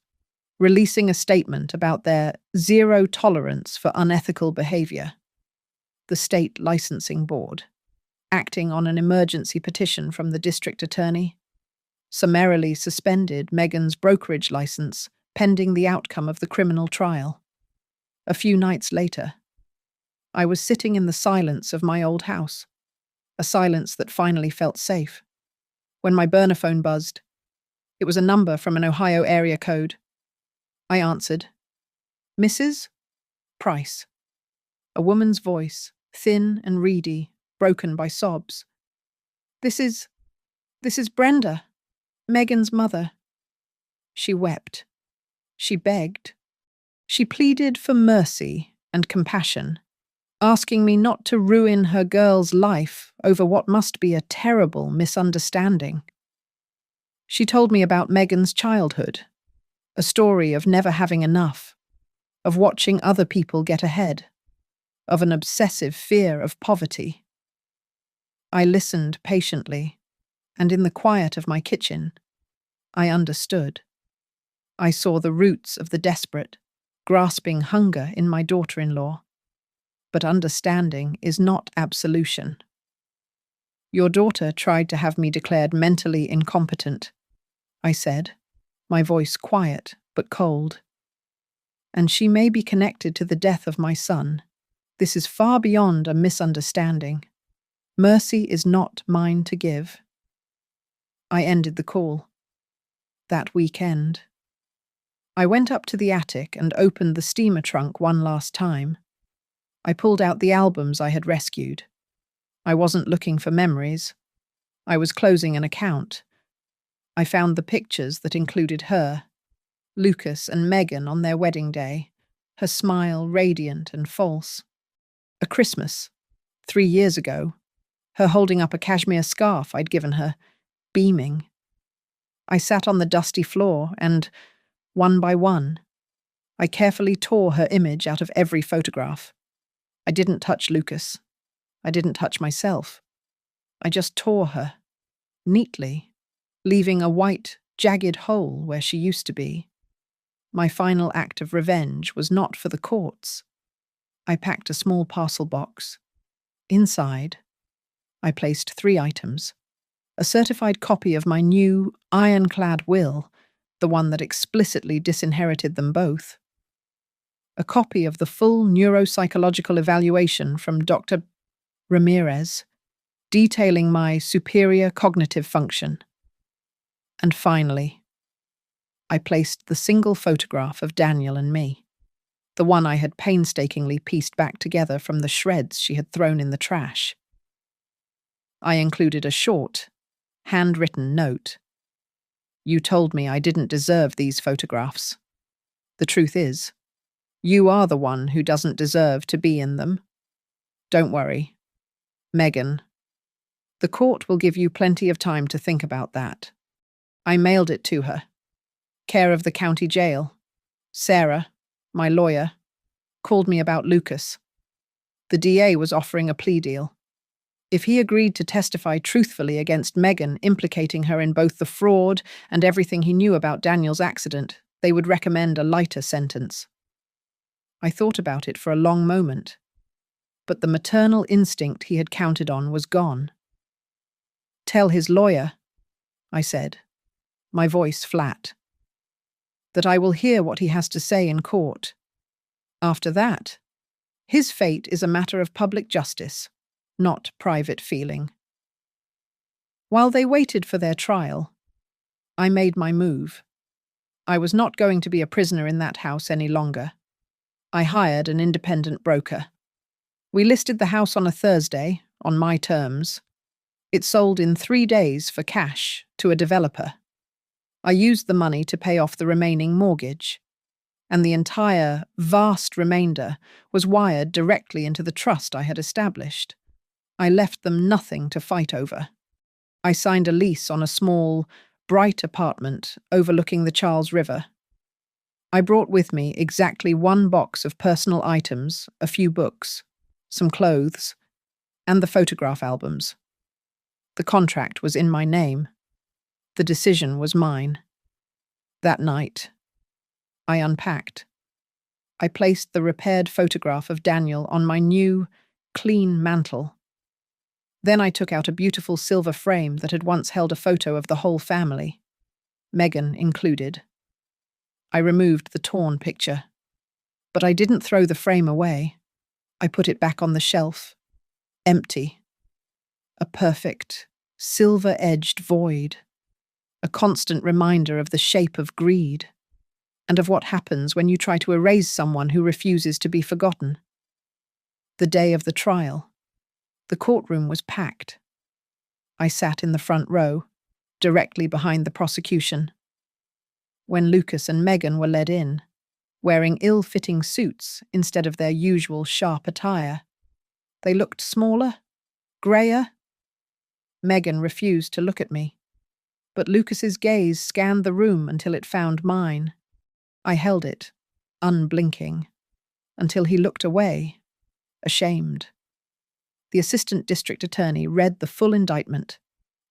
releasing a statement about their zero tolerance for unethical behavior. The state licensing board, acting on an emergency petition from the district attorney, summarily suspended Megan's brokerage license pending the outcome of the criminal trial. A few nights later, I was sitting in the silence of my old house, a silence that finally felt safe, when my burner phone buzzed. It was a number from an Ohio area code. I answered. Mrs. Price. A woman's voice, thin and reedy, broken by sobs. This is Brenda, Megan's mother. She wept. She begged. She pleaded for mercy and compassion, asking me not to ruin her girl's life over what must be a terrible misunderstanding. She told me about Megan's childhood, a story of never having enough, of watching other people get ahead, of an obsessive fear of poverty. I listened patiently, and in the quiet of my kitchen, I understood. I saw the roots of the desperate, grasping hunger in my daughter-in-law. But understanding is not absolution. Your daughter tried to have me declared mentally incompetent, I said, my voice quiet but cold. And she may be connected to the death of my son. This is far beyond a misunderstanding. Mercy is not mine to give. I ended the call. That weekend, I went up to the attic and opened the steamer trunk one last time. I pulled out the albums I had rescued. I wasn't looking for memories. I was closing an account. I found the pictures that included her, Lucas and Megan on their wedding day, her smile radiant and false. A Christmas, 3 years ago, her holding up a cashmere scarf I'd given her, beaming. I sat on the dusty floor and, one by one, I carefully tore her image out of every photograph. I didn't touch Lucas. I didn't touch myself. I just tore her, neatly, leaving a white, jagged hole where she used to be. My final act of revenge was not for the courts. I packed a small parcel box. Inside, I placed 3 items. A certified copy of my new, ironclad will, the one that explicitly disinherited them both. A copy of the full neuropsychological evaluation from Dr. Ramirez, detailing my superior cognitive function. And finally, I placed the single photograph of Daniel and me, the one I had painstakingly pieced back together from the shreds she had thrown in the trash. I included a short, handwritten note. You told me I didn't deserve these photographs. The truth is, you are the one who doesn't deserve to be in them. Don't worry. Megan. The court will give you plenty of time to think about that. I mailed it to her. Care of the county jail. Sarah, my lawyer, called me about Lucas. The DA was offering a plea deal. If he agreed to testify truthfully against Megan, implicating her in both the fraud and everything he knew about Daniel's accident, they would recommend a lighter sentence. I thought about it for a long moment, but the maternal instinct he had counted on was gone. Tell his lawyer, I said, my voice flat, that I will hear what he has to say in court. After that, his fate is a matter of public justice, not private feeling. While they waited for their trial, I made my move. I was not going to be a prisoner in that house any longer. I hired an independent broker. We listed the house on a Thursday, on my terms. It sold in 3 days for cash to a developer. I used the money to pay off the remaining mortgage, and the entire, vast remainder was wired directly into the trust I had established. I left them nothing to fight over. I signed a lease on a small, bright apartment overlooking the Charles River. I brought with me exactly 1 box of personal items, a few books, some clothes, and the photograph albums. The contract was in my name. The decision was mine. That night, I unpacked. I placed the repaired photograph of Daniel on my new, clean mantle. Then I took out a beautiful silver frame that had once held a photo of the whole family, Megan included. I removed the torn picture, but I didn't throw the frame away. I put it back on the shelf, empty. A perfect, silver-edged void, a constant reminder of the shape of greed, and of what happens when you try to erase someone who refuses to be forgotten. The day of the trial, The courtroom was packed. I sat in the front row, directly behind the prosecution. When Lucas and Megan were led in, wearing ill-fitting suits instead of their usual sharp attire, they looked smaller, greyer. Megan refused to look at me, but Lucas's gaze scanned the room until it found mine. I held it, unblinking, until he looked away, ashamed. The assistant district attorney read the full indictment.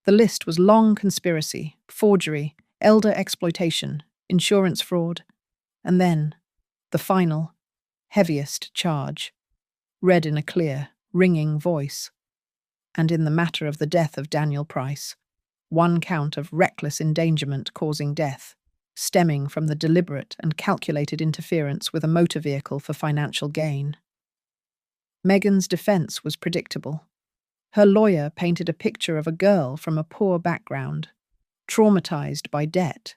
The list was long: conspiracy, forgery, elder exploitation, insurance fraud, and then the final, heaviest charge, read in a clear, ringing voice. And in the matter of the death of Daniel Price, 1 count of reckless endangerment causing death, stemming from the deliberate and calculated interference with a motor vehicle for financial gain. Megan's defense was predictable. Her lawyer painted a picture of a girl from a poor background, traumatized by debt,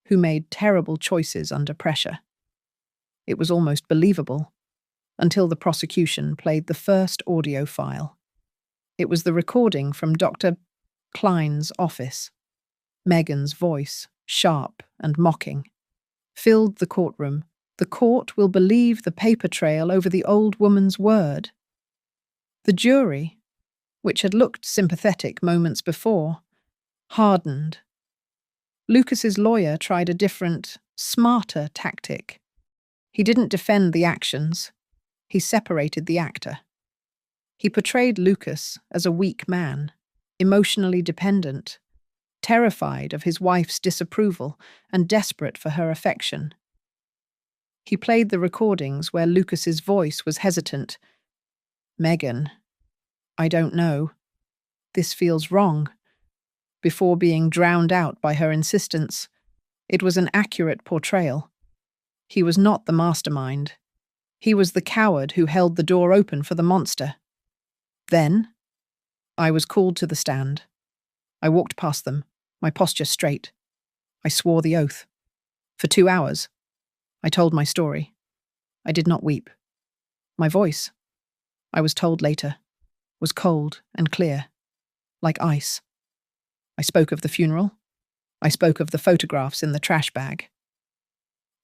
who made terrible choices under pressure. It was almost believable, until the prosecution played the first audio file. It was the recording from Dr. Klein's office. Megan's voice, sharp and mocking, filled the courtroom. The court will believe the paper trail over the old woman's word. The jury, which had looked sympathetic moments before, hardened. Lucas's lawyer tried a different, smarter tactic. He didn't defend the actions. He separated the actor. He portrayed Lucas as a weak man, emotionally dependent, terrified of his wife's disapproval and desperate for her affection. He played the recordings where Lucas's voice was hesitant. "Megan, I don't know. This feels wrong," before being drowned out by her insistence. It was an accurate portrayal. He was not the mastermind. He was the coward who held the door open for the monster. Then, I was called to the stand. I walked past them, my posture straight. I swore the oath. For 2 hours, I told my story. I did not weep. My voice, I was told later, was cold and clear, like ice. I spoke of the funeral. I spoke of the photographs in the trash bag.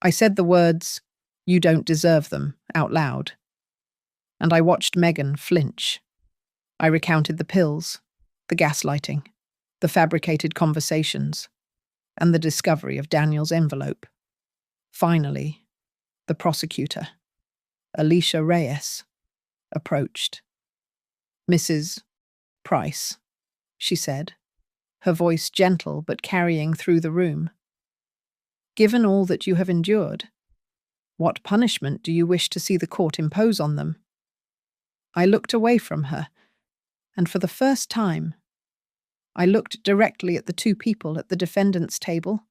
I said the words, "You don't deserve them," out loud. And I watched Megan flinch. I recounted the pills, the gaslighting, the fabricated conversations, and the discovery of Daniel's envelope. Finally, the prosecutor, Alicia Reyes, approached. "Mrs. Price," she said, her voice gentle but carrying through the room. "Given all that you have endured, what punishment do you wish to see the court impose on them?" I looked away from her, and for the first time, I looked directly at the 2 people at the defendant's table.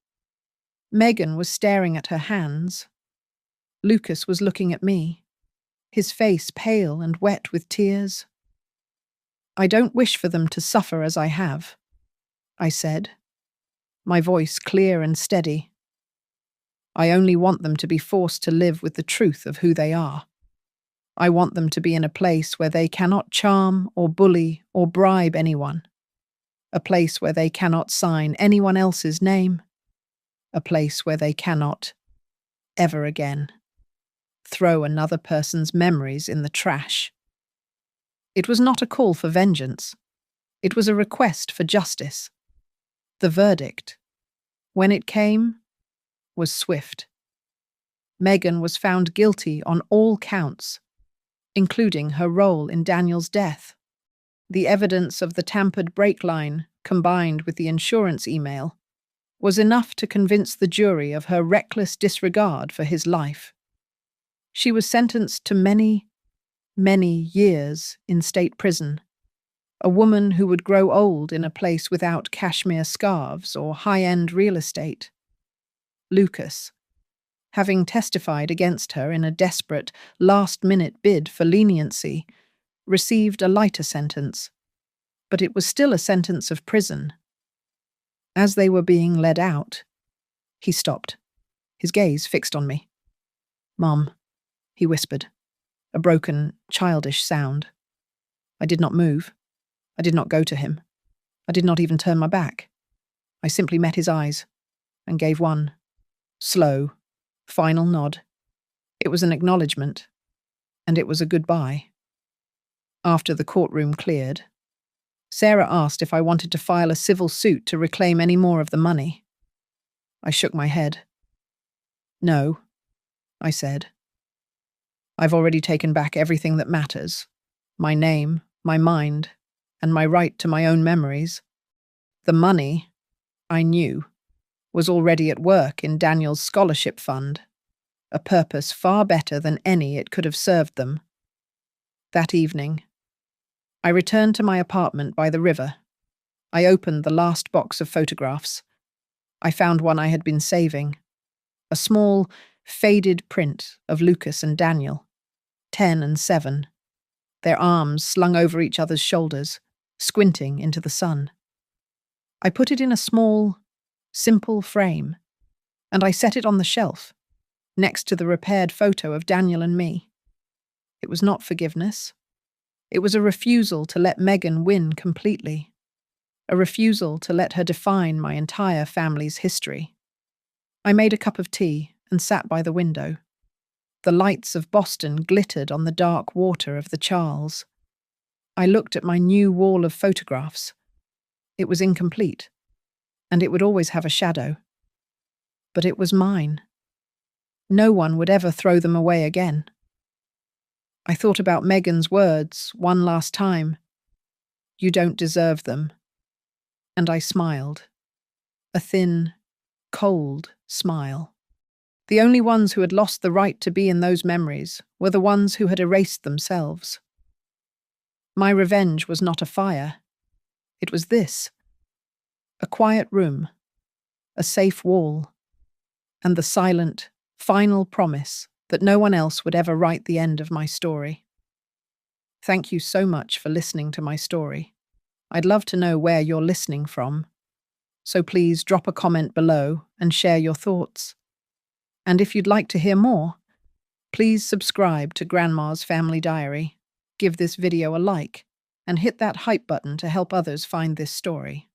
Megan was staring at her hands. Lucas was looking at me, his face pale and wet with tears. "I don't wish for them to suffer as I have," I said, my voice clear and steady. "I only want them to be forced to live with the truth of who they are. I want them to be in a place where they cannot charm or bully or bribe anyone. A place where they cannot sign anyone else's name. A place where they cannot, ever again, throw another person's memories in the trash." It was not a call for vengeance. It was a request for justice. The verdict, when it came, was swift. Megan was found guilty on all counts, including her role in Daniel's death. The evidence of the tampered brake line, combined with the insurance email, was enough to convince the jury of her reckless disregard for his life. She was sentenced to many, many years in state prison, a woman who would grow old in a place without cashmere scarves or high-end real estate. Lucas, having testified against her in a desperate, last-minute bid for leniency, received a lighter sentence, but it was still a sentence of prison. As they were being led out, he stopped, his gaze fixed on me. "Mom," he whispered, a broken, childish sound. I did not move. I did not go to him. I did not even turn my back. I simply met his eyes and gave one slow, final nod. It was an acknowledgement, and it was a goodbye. After the courtroom cleared, Sarah asked if I wanted to file a civil suit to reclaim any more of the money. I shook my head. No, I said. I've already taken back everything that matters. My name, my mind, and my right to my own memories. The money, I knew, was already at work in Daniel's scholarship fund, a purpose far better than any it could have served them. That evening, I returned to my apartment by the river. I opened the last box of photographs. I found one I had been saving, a small, faded print of Lucas and Daniel, 10 and 7, their arms slung over each other's shoulders, squinting into the sun. I put it in a small, simple frame, and I set it on the shelf, next to the repaired photo of Daniel and me. It was not forgiveness. It was a refusal to let Megan win completely, a refusal to let her define my entire family's history. I made a cup of tea and sat by the window. The lights of Boston glittered on the dark water of the Charles. I looked at my new wall of photographs. It was incomplete, and it would always have a shadow. But it was mine. No one would ever throw them away again. I thought about Megan's words one last time. You don't deserve them. And I smiled. A thin, cold smile. The only ones who had lost the right to be in those memories were the ones who had erased themselves. My revenge was not a fire. It was this: a quiet room, a safe wall, and the silent, final promise that no one else would ever write the end of my story. Thank you so much for listening to my story. I'd love to know where you're listening from, so please drop a comment below and share your thoughts. And if you'd like to hear more, please subscribe to Grandma's Family Diary, give this video a like, and hit that hype button to help others find this story.